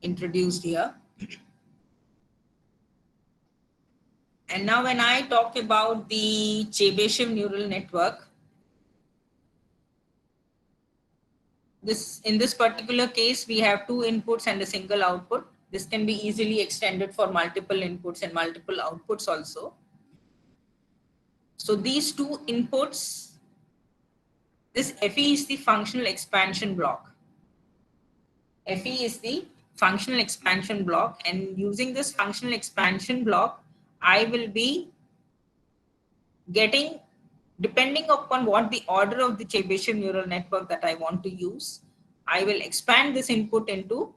introduced here. And now when I talk about the Chebyshev neural network, in this particular case, we have 2 inputs and a single output. This can be easily extended for multiple inputs and multiple outputs also. So these 2 inputs, this FE is the functional expansion block. FE is the functional expansion block, and using this functional expansion block, I will be getting, depending upon what the order of the Chebyshev neural network that I want to use, I will expand this input into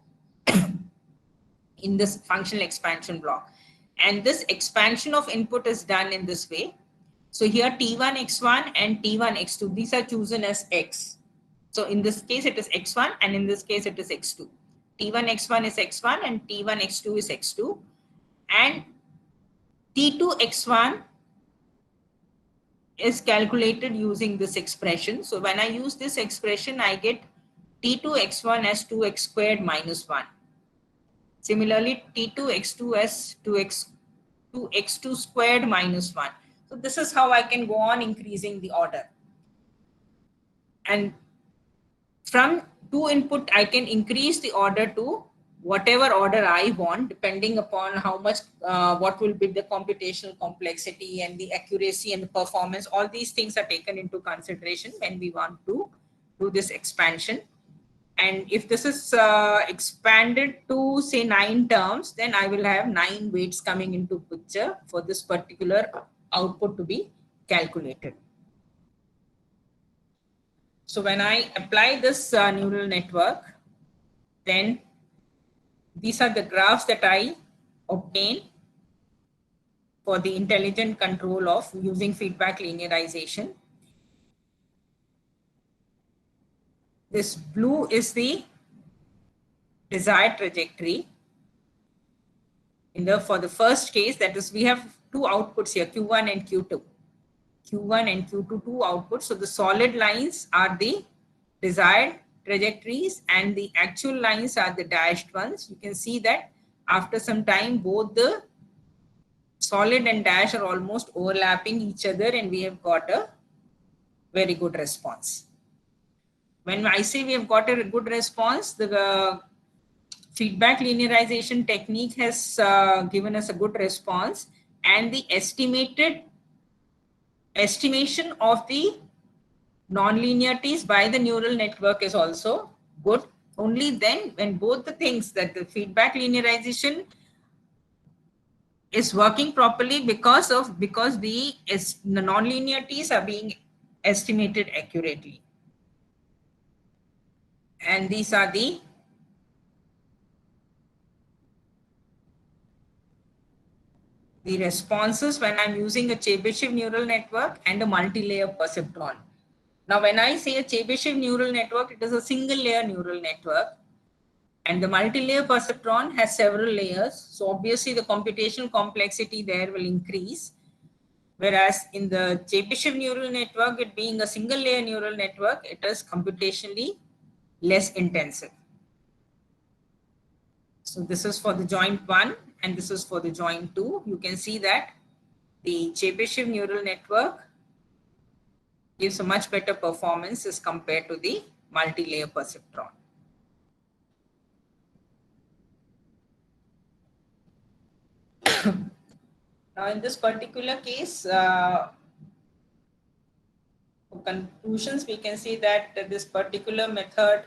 in this functional expansion block. And this expansion of input is done in this way. So here T1 X1 and T1 X2, these are chosen as X. So in this case it is X1 and in this case it is X2. T1 X1 is X1 and T1 X2 is X2. And T2 X1 is calculated using this expression. So when I use this expression, I get T2 X1 as 2x squared minus 1. Similarly, T2 X2 as 2x2 squared minus 1. So this is how I can go on increasing the order. And from 2 input, I can increase the order to whatever order I want, depending upon how much, what will be the computational complexity and the accuracy and the performance. All these things are taken into consideration when we want to do this expansion. And if this is expanded to say 9 terms, then I will have 9 weights coming into picture for this particular output to be calculated. So when I apply this neural network, then these are the graphs that I obtain for the intelligent control of using feedback linearization. This blue is the desired trajectory. For the first case, that is, we have 2 outputs here, Q1 and Q2. Q1 and Q2, 2 outputs. So the solid lines are the desired trajectories and the actual lines are the dashed ones. You can see that after some time, both the solid and dash are almost overlapping each other and we have got a very good response. When I say we have got a good response, the feedback linearization technique has given us a good response, and the estimation of the non-linearities by the neural network is also good. Only then, when both the things, that the feedback linearization is working properly because the non-linearities are being estimated accurately. And these are the responses when I'm using a Chebyshev neural network and a multi-layer perceptron. Now, when I say a Chebyshev neural network, it is a single layer neural network, and the multi-layer perceptron has several layers. So obviously the computational complexity there will increase. Whereas in the Chebyshev neural network, it being a single layer neural network, it is computationally less intensive. So this is for the joint 1 and this is for the joint 2. You can see that the Chebyshev neural network gives a much better performance as compared to the multi-layer perceptron. Now in this particular case, for conclusions, we can see that this particular method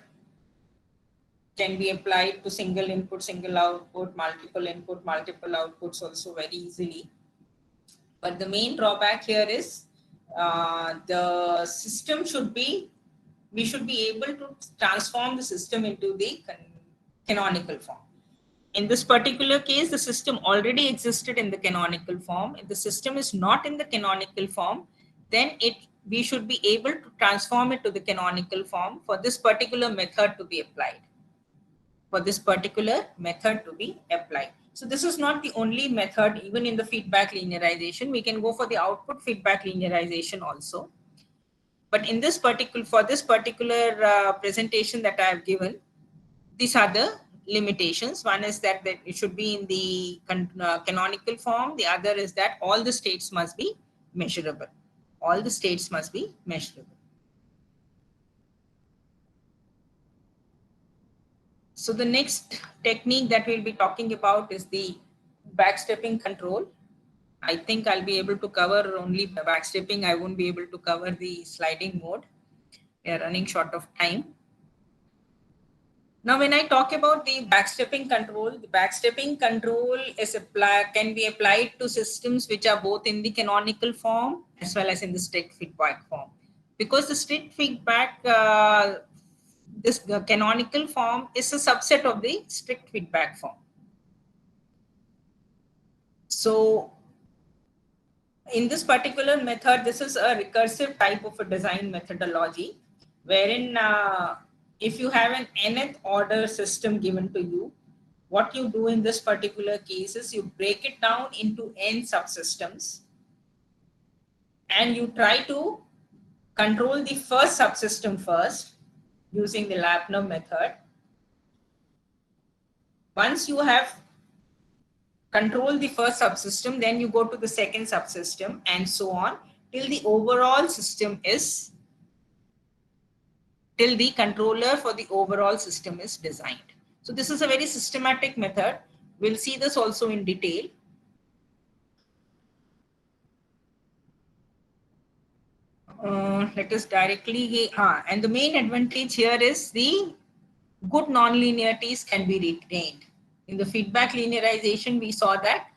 can be applied to single input, single output, multiple input, multiple outputs also very easily. But the main drawback here is the system should be we should be able to transform the system into the canonical form. In this particular case, the system already existed in the canonical form. If the system is not in the canonical form, then we should be able to transform it to the canonical form for this particular method to be applied. For this particular method to be applied. So this is not the only method. Even in the feedback linearization, we can go for the output feedback linearization also. But in this particular, for this particular presentation that I have given, these are the limitations. One is that it should be in the canonical form. The other is that all the states must be measurable. All the states must be measurable. So the next technique that we'll be talking about is the backstepping control. I think I'll be able to cover only backstepping. I won't be able to cover the sliding mode. We are running short of time. Now, when I talk about the backstepping control, the backstepping control can be applied to systems which are both in the canonical form as well as in the strict feedback form. Because the strict feedback, the canonical form is a subset of the strict feedback form. So, in this particular method, this is a recursive type of a design methodology, wherein if you have an nth order system given to you, what you do in this particular case is you break it down into n subsystems and you try to control the first subsystem first using the Lyapunov method. Once you have control the first subsystem, then you go to the second subsystem and so on till the overall system is, till the controller for the overall system is designed. So this is a very systematic method. We'll see this also in detail. Let us directly, and the main advantage here is the good non-linearities can be retained. In the feedback linearization, we saw that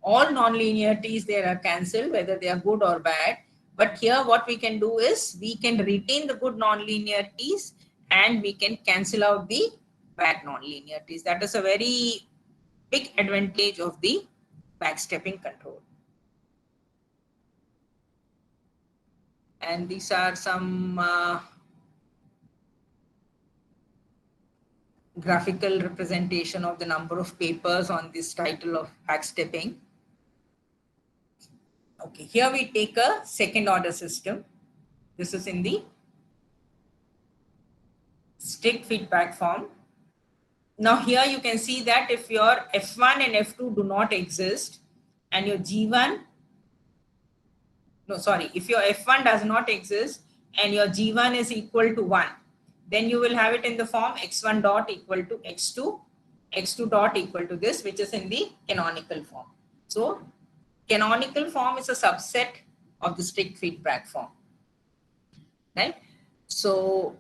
all non-linearities there are cancelled, whether they are good or bad. But here what we can do is we can retain the good non-linearities and we can cancel out the bad non-linearities. That is a very big advantage of the backstepping control. And these are some graphical representation of the number of papers on this title of backstepping. Okay, here we take a second order system. This is in the strict feedback form. Now here you can see that if your F1 and F2 do not exist and your G1, if your F1 does not exist and your G1 is equal to 1, then you will have it in the form x1 dot equal to x2, x2 dot equal to this, which is in the canonical form. So canonical form is a subset of the strict feedback form, right? So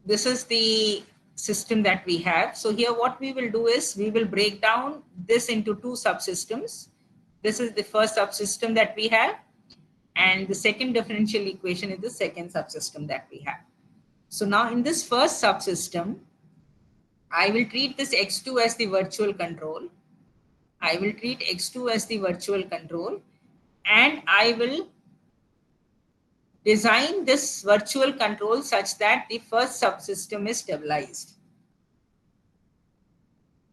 this is the system that we have. So here what we will do is we will break down this into two subsystems. This is the first subsystem that we have, and the second differential equation is the second subsystem that we have. So now in this first subsystem, I will treat this x2 as the virtual control. I will treat x2 as the virtual control, and I will design this virtual control such that the first subsystem is stabilized.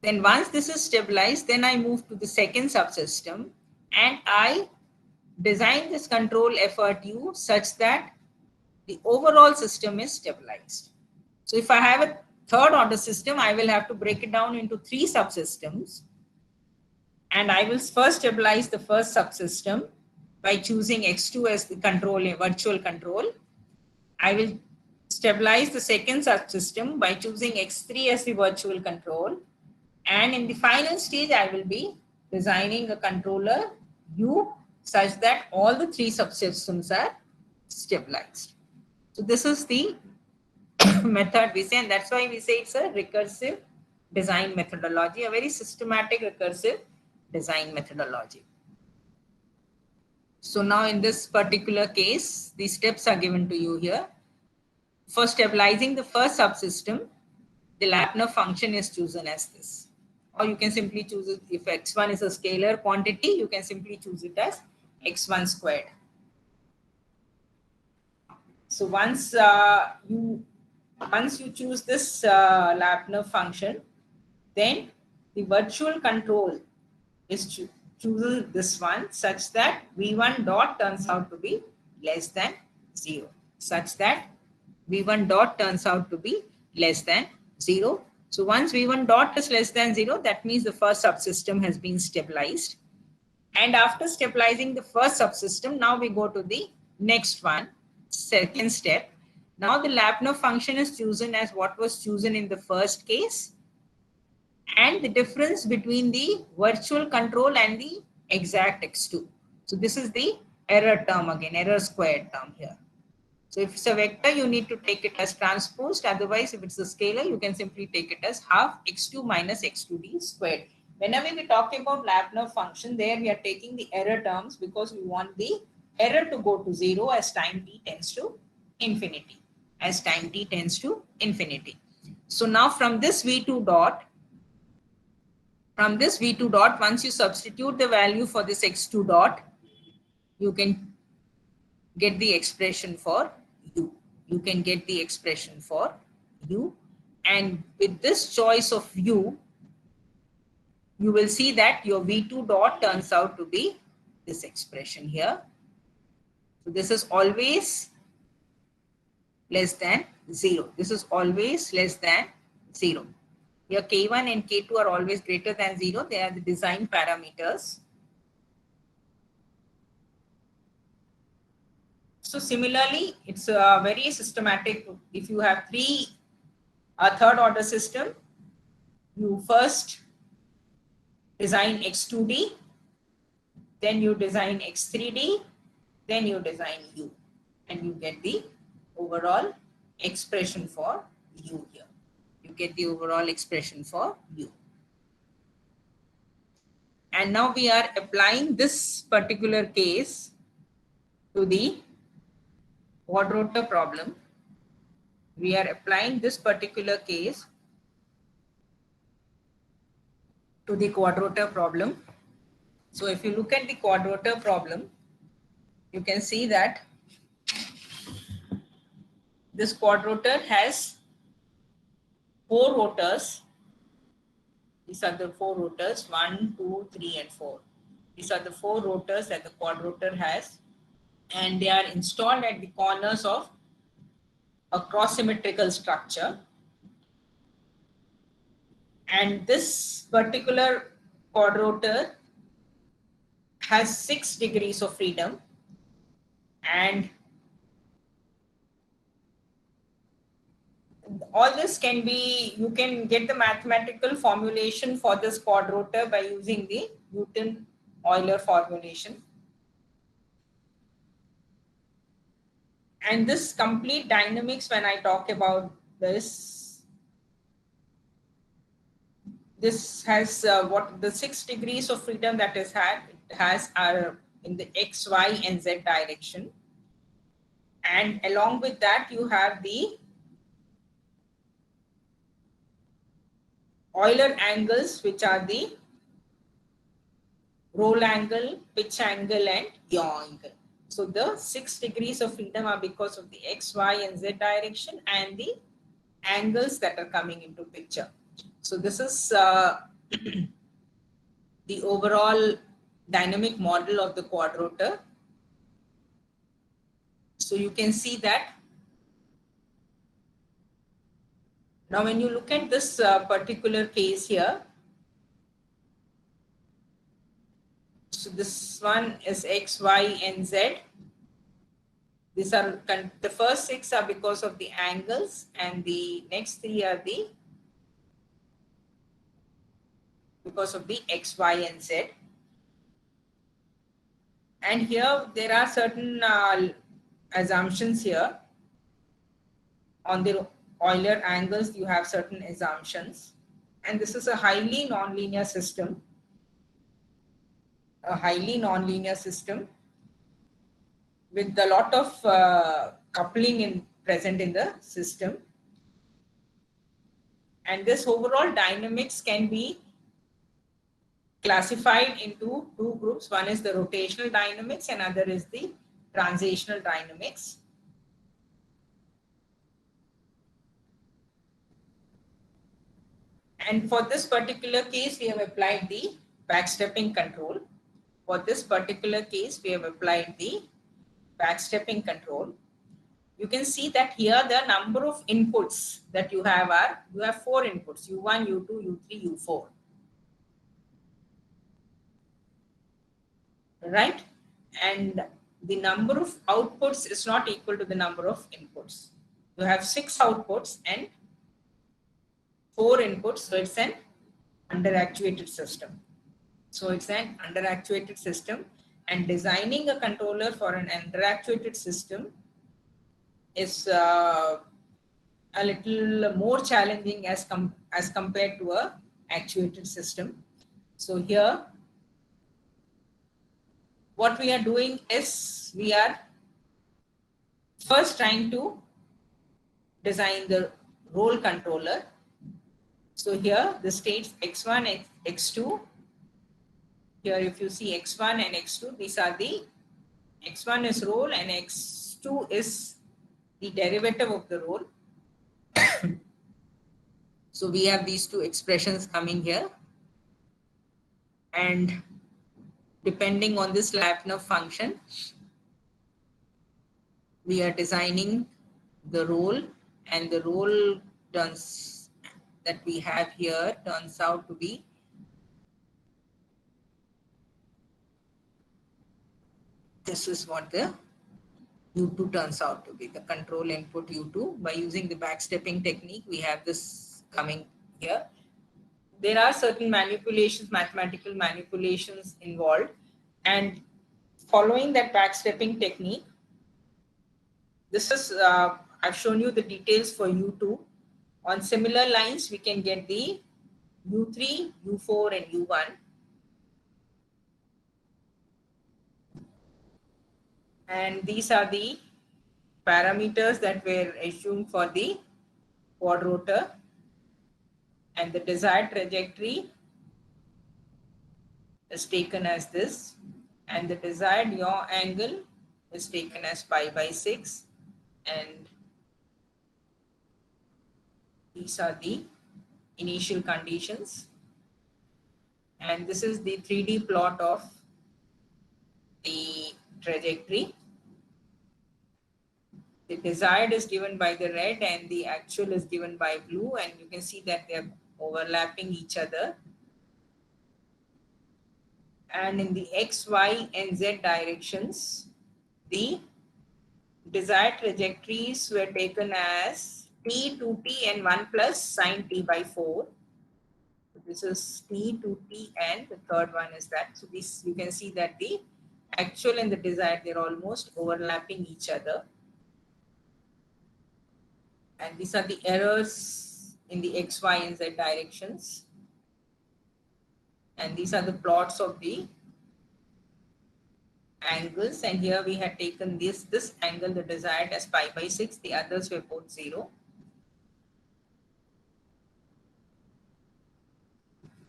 Then once this is stabilized, then I move to the second subsystem and I design this control effort U such that the overall system is stabilized. So if I have a third order system, I will have to break it down into three subsystems. And I will first stabilize the first subsystem by choosing x2 as the control, a virtual control. I will stabilize the second subsystem by choosing x3 as the virtual control. And in the final stage, I will be designing a controller U such that all the three subsystems are stabilized. So this is the method we say, and that's why we say it's a recursive design methodology, a very systematic recursive design methodology. So now in this particular case, the steps are given to you here. for stabilizing the first subsystem, the Lyapunov function is chosen as this. Or you can simply choose it, if x1 is a scalar quantity, you can simply choose it as x1 squared. So once you choose this Lyapunov function, then the virtual control is chooses this one such that v1 dot turns out to be less than 0. Such that v1 dot turns out to be less than 0. So once v1 dot is less than 0, that means the first subsystem has been stabilized. And after stabilizing the first subsystem, now we go to the next one, second step. Now the Lyapunov function is chosen as what was chosen in the first case, and the difference between the virtual control and the exact x2. So this is the error term again, error squared term here. So if it's a vector, you need to take it as transposed. Otherwise, if it's a scalar, you can simply take it as half x2 minus x2d squared. Whenever we talk about Lyapunov function, there we are taking the error terms because we want the error to go to 0 as time t tends to infinity. As time t tends to infinity. So now from this v2 dot, once you substitute the value for this x2 dot, you can get the expression for u. You can get the expression for u. And with this choice of u, you will see that your v2 dot turns out to be this expression here. So this is always less than 0. This is always less than 0. Here k1 and k2 are always greater than 0. They are the design parameters. So similarly, it's very systematic. If you have a third order system, you first design x2d, then you design x3d, then you design u, and you get the overall expression for u here. You get the overall expression for u. And now we are applying this particular case to the quadrotor problem. We are applying this particular case to the quadrotor problem. So if you look at the quadrotor problem, you can see that this quadrotor has 4 rotors. These are the 4 rotors, 1, 2, 3, and 4. These are the 4 rotors that the quadrotor has, and they are installed at the corners of a cross-symmetrical structure. And this particular quadrotor has 6 degrees of freedom, and all this can be, you can get the mathematical formulation for this quadrotor by using the Newton-Euler formulation. And this complete dynamics, when I talk about this has what the 6 degrees of freedom that is had, it has are in the x, y, and z direction. And along with that, you have the Euler angles, which are the roll angle, pitch angle, and yaw angle. So the 6 degrees of freedom are because of the x, y, and z direction and the angles that are coming into picture. So this is the overall dynamic model of the quadrotor. So you can see that. Now when you look at this particular case here, so this one is x, y, and z. These are the first 6 are because of the angles, and the next 3 are because of the x, y, and z. And here there are certain assumptions here. On the Euler angles, you have certain assumptions. And this is a highly nonlinear system. A highly nonlinear system with a lot of coupling in present in the system. And this overall dynamics can be classified into two groups. One is the rotational dynamics and other is the translational dynamics. And for this particular case, we have applied the backstepping control. For this particular case, we have applied the backstepping control. You can see that here the number of inputs that you have are, you have 4 inputs, U1, U2, U3, U4. Right? And the number of outputs is not equal to the number of inputs. You have 6 outputs and 4 inputs, so it's an under-actuated system. So it's an under-actuated system, and designing a controller for an under-actuated system is a little more challenging as compared to a actuated system. So here, what we are doing is we are first trying to design the roll controller. So here the states X1, X2. Here if you see X1 and X2, these are the, X1 is roll and X2 is the derivative of the roll. So we have these two expressions coming here. And depending on this Lyapunov function, we are designing the roll, and the roll turns that we have here turns out to be this is what the U2 turns out to be, the control input U2. By using the backstepping technique, we have this coming here. There are certain manipulations, mathematical manipulations involved, and following that backstepping technique, this is, I've shown you the details for U2. On similar lines, we can get the U3, U4 and U1. And these are the parameters that were assumed for the quadrotor, and the desired trajectory is taken as this, and the desired yaw angle is taken as pi by 6, and these are the initial conditions, and this is the 3D plot of the trajectory. The desired is given by the red and the actual is given by blue, and you can see that they are overlapping each other. And in the X, Y, and Z directions, the desired trajectories were taken as t, 2t, and 1 plus sine t by 4. So this is t, 2t, and the third one is that. So this, you can see that the actual and the desired, they're almost overlapping each other. And these are the errors in the X, Y, and Z directions. And these are the plots of the angles. And here we had taken this angle, the desired, as pi by 6. The others were both 0.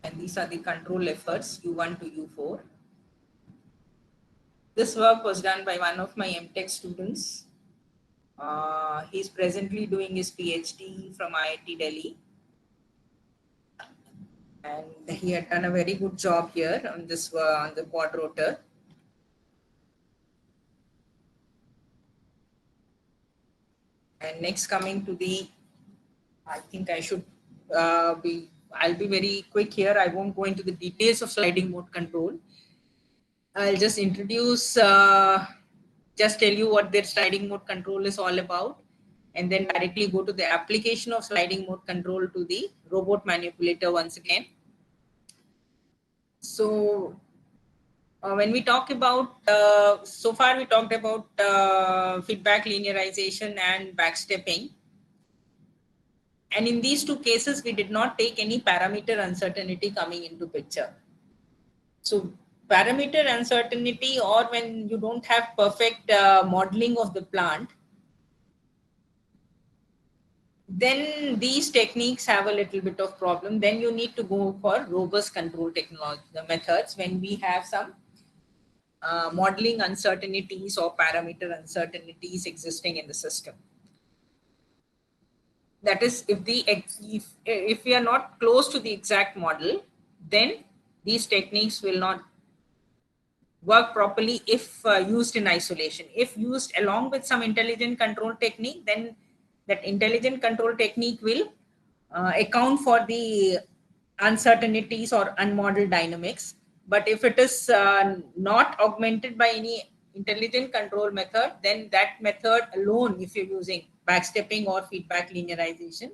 And these are the control efforts, U1 to U4. This work was done by one of my MTech students. He's presently doing his PhD from IIT Delhi. And he had done a very good job here on this, on the quadrotor. And next, coming to the, I think I should I'll be very quick here. I won't go into the details of sliding mode control. I'll just introduce, just tell you what their sliding mode control is all about, and then directly go to the application of sliding mode control to the robot manipulator once again. So when we talk about, so far we talked about feedback linearization and backstepping. And in these two cases, we did not take any parameter uncertainty coming into picture. So parameter uncertainty, or when you don't have perfect modeling of the plant, then these techniques have a little bit of problem. Then you need to go for robust control technology, the methods when we have some modeling uncertainties or parameter uncertainties existing in the system. That is, if we are not close to the exact model, then these techniques will not work properly if used in isolation. If used along with some intelligent control technique, then that intelligent control technique will account for the uncertainties or unmodeled dynamics. But if it is not augmented by any intelligent control method, then that method alone, if you're using backstepping or feedback linearization,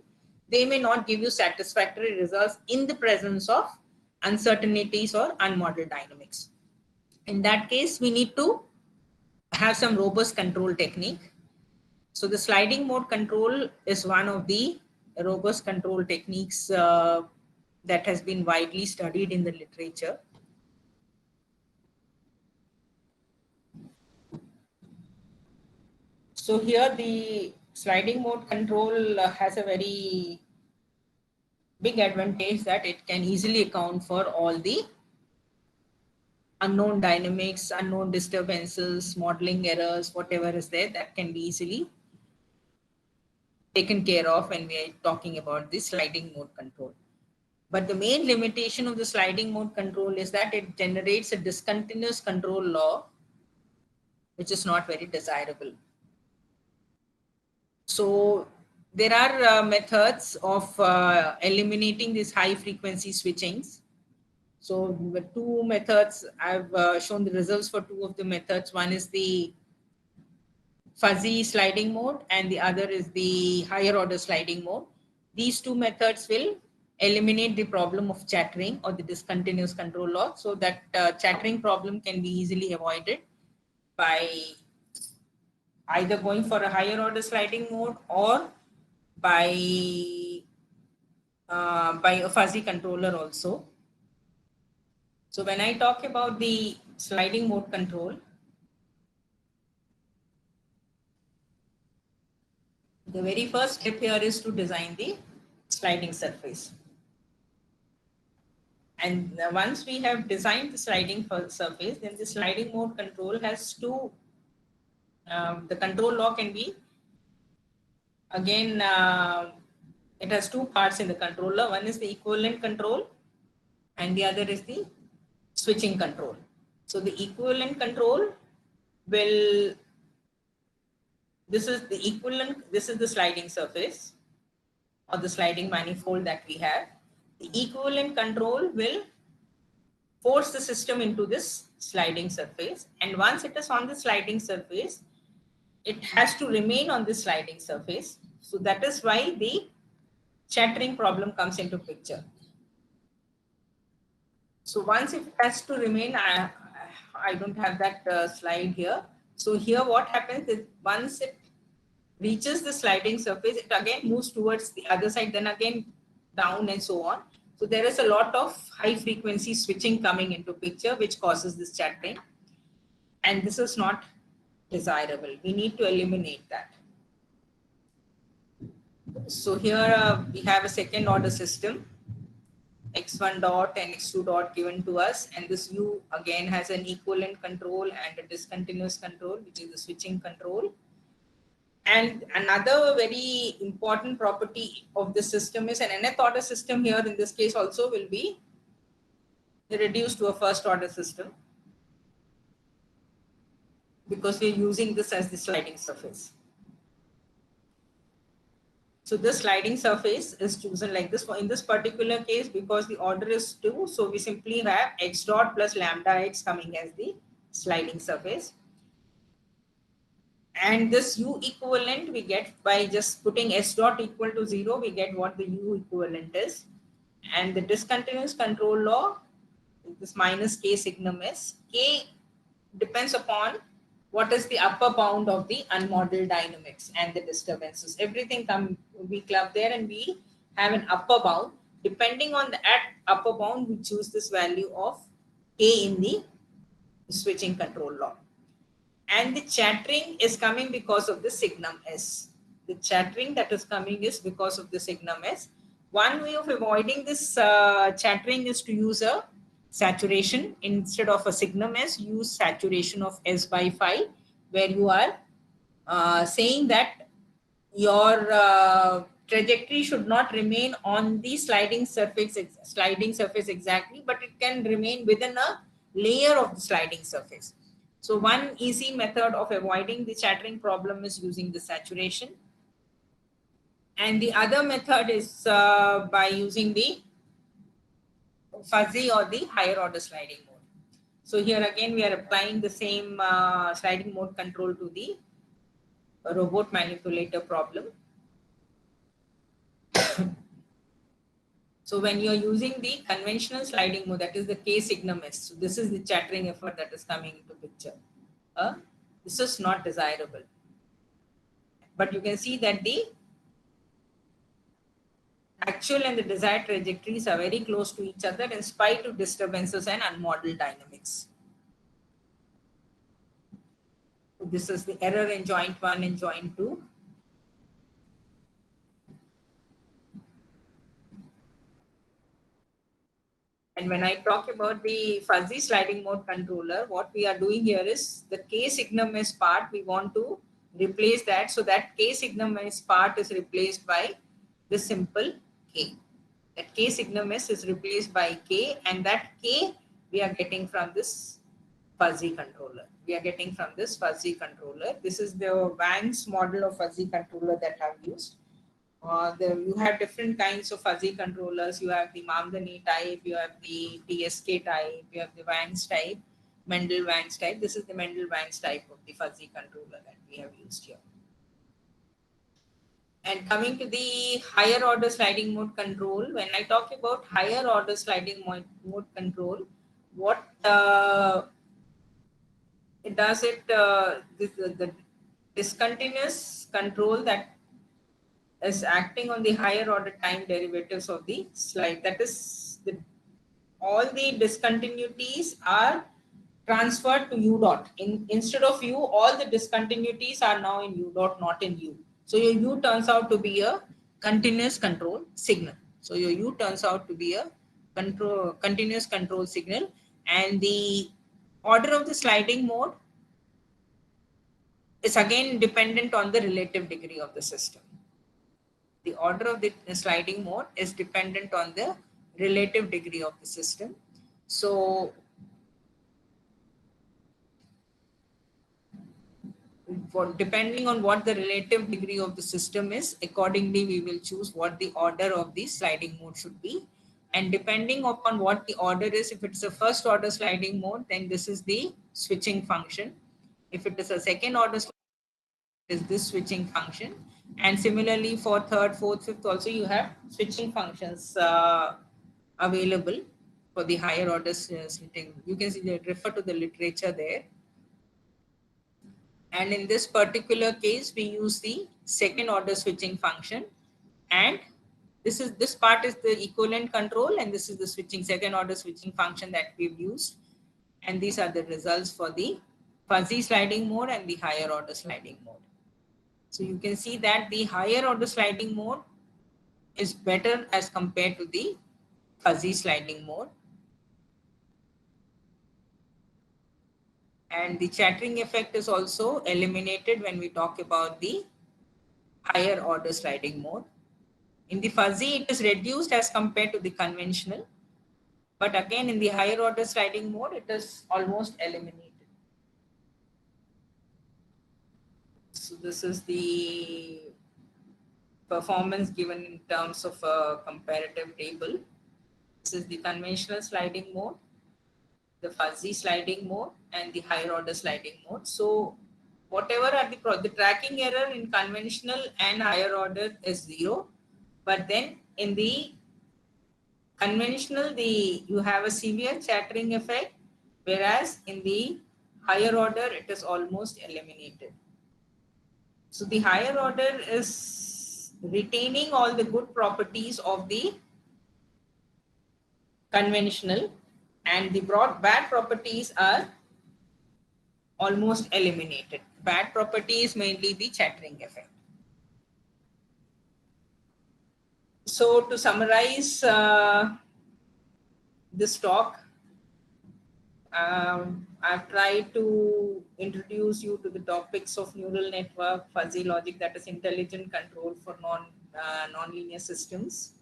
they may not give you satisfactory results in the presence of uncertainties or unmodeled dynamics. In that case, we need to have some robust control technique. So the sliding mode control is one of the robust control techniques that has been widely studied in the literature. So here the sliding mode control has a very big advantage that it can easily account for all the unknown dynamics, unknown disturbances, modeling errors, whatever is there, that can be easily taken care of when we are talking about the sliding mode control. But the main limitation of the sliding mode control is that it generates a discontinuous control law, which is not very desirable. So there are methods of eliminating these high frequency switchings. So the two methods, I've shown the results for two of the methods. One is the fuzzy sliding mode and the other is the higher order sliding mode. These two methods will eliminate the problem of chattering or the discontinuous control loss, so that chattering problem can be easily avoided by either going for a higher order sliding mode or by a fuzzy controller also. So when I talk about the sliding mode control, the very first step here is to design the sliding surface. And once we have designed the sliding surface, then the sliding mode control has two, the control law can be, again, it has two parts in the controller. One is the equivalent control and the other is the switching control. So the equivalent control will, this is the equivalent, this is the sliding surface or the sliding manifold that we have. The equivalent control will force the system into this sliding surface, and once it is on the sliding surface, it has to remain on the sliding surface. So that is why the chattering problem comes into picture. So once it has to remain, I don't have that slide here. So here what happens is once it reaches the sliding surface, it again moves towards the other side, then again down and so on. So there is a lot of high frequency switching coming into picture, which causes this chattering. And this is not desirable. We need to eliminate that. So here we have a second order system, x1 dot and x2 dot given to us. And this U again has an equivalent control and a discontinuous control, which is the switching control. And another very important property of the system is an nth order system here in this case also will be reduced to a first order system, because we're using this as the sliding surface. So this sliding surface is chosen like this. For in this particular case, because the order is 2, so we simply have x dot plus lambda x coming as the sliding surface. And this U equivalent we get by just putting S dot equal to 0, we get what the U equivalent is. And the discontinuous control law, this minus K signum S. K depends upon what is the upper bound of the unmodeled dynamics and the disturbances. Everything we club there and we have an upper bound. Depending on the upper bound, we choose this value of K in the switching control law. And the chattering is coming because of the signum S. the chattering that is coming is because of the signum S. One way of avoiding this chattering is to use a saturation. Instead of a signum S, use saturation of S by 5, where you are saying that your trajectory should not remain on the sliding surface exactly, but it can remain within a layer of the sliding surface. So one easy method of avoiding the chattering problem is using the saturation, and the other method is by using the fuzzy or the higher order sliding mode. So here again we are applying the same sliding mode control to the robot manipulator problem. So when you are using the conventional sliding mode, that is the K signum S. So this is the chattering effort that is coming into picture. This is not desirable. But you can see that the actual and the desired trajectories are very close to each other in spite of disturbances and unmodeled dynamics. So this is the error in joint 1 and joint 2. And when I talk about the fuzzy sliding mode controller, what we are doing here is the K signum S part, we want to replace that. So that K signum S part is replaced by the simple K. That K signum S is replaced by K, and that K we are getting from this fuzzy controller. We are getting from this fuzzy controller. This is the Wang's model of fuzzy controller that I've used. You have different kinds of fuzzy controllers. You have the Mamdani type, you have the TSK type, you have the Wang's type, Mendel Wang's type. This is the Mendel Wang's type of the fuzzy controller that we have used here. And coming to the higher order sliding mode control, when I talk about higher order sliding mode control, what it does, the discontinuous control that is acting on the higher order time derivatives of the slide. That is, all the discontinuities are transferred to u dot. Instead of u, all the discontinuities are now in u dot, not in u. So your u turns out to be a continuous control signal. So your u turns out to be a continuous control signal, and the order of the sliding mode is again dependent on the relative degree of the system. The order of the sliding mode is dependent on the relative degree of the system. So depending on what the relative degree of the system is, accordingly we will choose what the order of the sliding mode should be. And depending upon what the order is, if it's a first order sliding mode, then this is the switching function. If it is a second order, is this switching function. And similarly for third, fourth, fifth also you have switching functions available for the higher order switching. You can see, refer to the literature there. And in this particular case, we use the second order switching function. And this part is the equivalent control, and this is the second order switching function that we've used. And these are the results for the fuzzy sliding mode and the higher order sliding mode. So you can see that the higher order sliding mode is better as compared to the fuzzy sliding mode. And the chattering effect is also eliminated when we talk about the higher order sliding mode. In the fuzzy, it is reduced as compared to the conventional. But again, in the higher order sliding mode, it is almost eliminated. So this is the performance given in terms of a comparative table. This is the conventional sliding mode, the fuzzy sliding mode, and the higher order sliding mode. So whatever are the tracking error in conventional and higher order is 0. But then in the conventional, you have a severe chattering effect, whereas in the higher order, it is almost eliminated. So the higher order is retaining all the good properties of the conventional, and the bad properties are almost eliminated. Bad properties mainly the chattering effect. So to summarize this talk, I've tried to introduce you to the topics of neural network, fuzzy logic, that is intelligent control for nonlinear systems.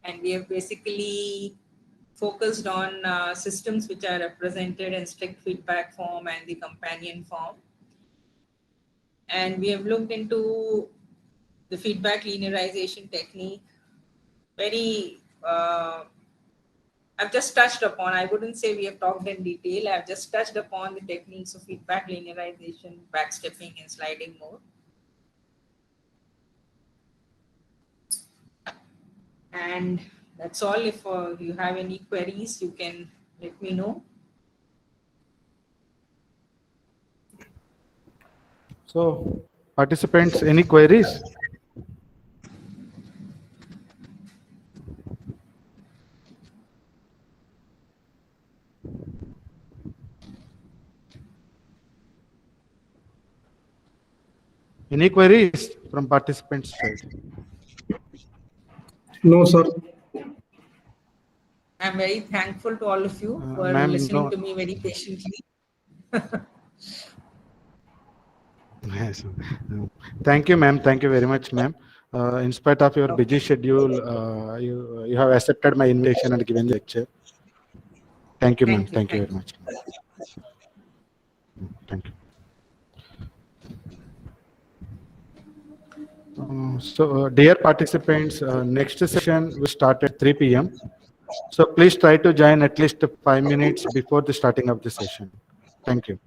And we have basically focused on systems which are represented in strict feedback form and the companion form. And we have looked into the feedback linearization technique. Very, I've just touched upon, I wouldn't say we have talked in detail, I've just touched upon the techniques of feedback linearization, backstepping and sliding mode. And that's all. If you have any queries, you can let me know. So, participants, any queries? Any queries from participants' side? No, sir. I'm very thankful to all of you for Ma'am, listening no. to me very patiently. Yes. Thank you, ma'am. Thank you very much, ma'am. In spite of your busy schedule, you have accepted my invitation and given the lecture. Thank you, ma'am. Thank you very much. Thank you. Dear participants, next session will start at 3 p.m. So please try to join at least 5 minutes before the starting of the session. Thank you.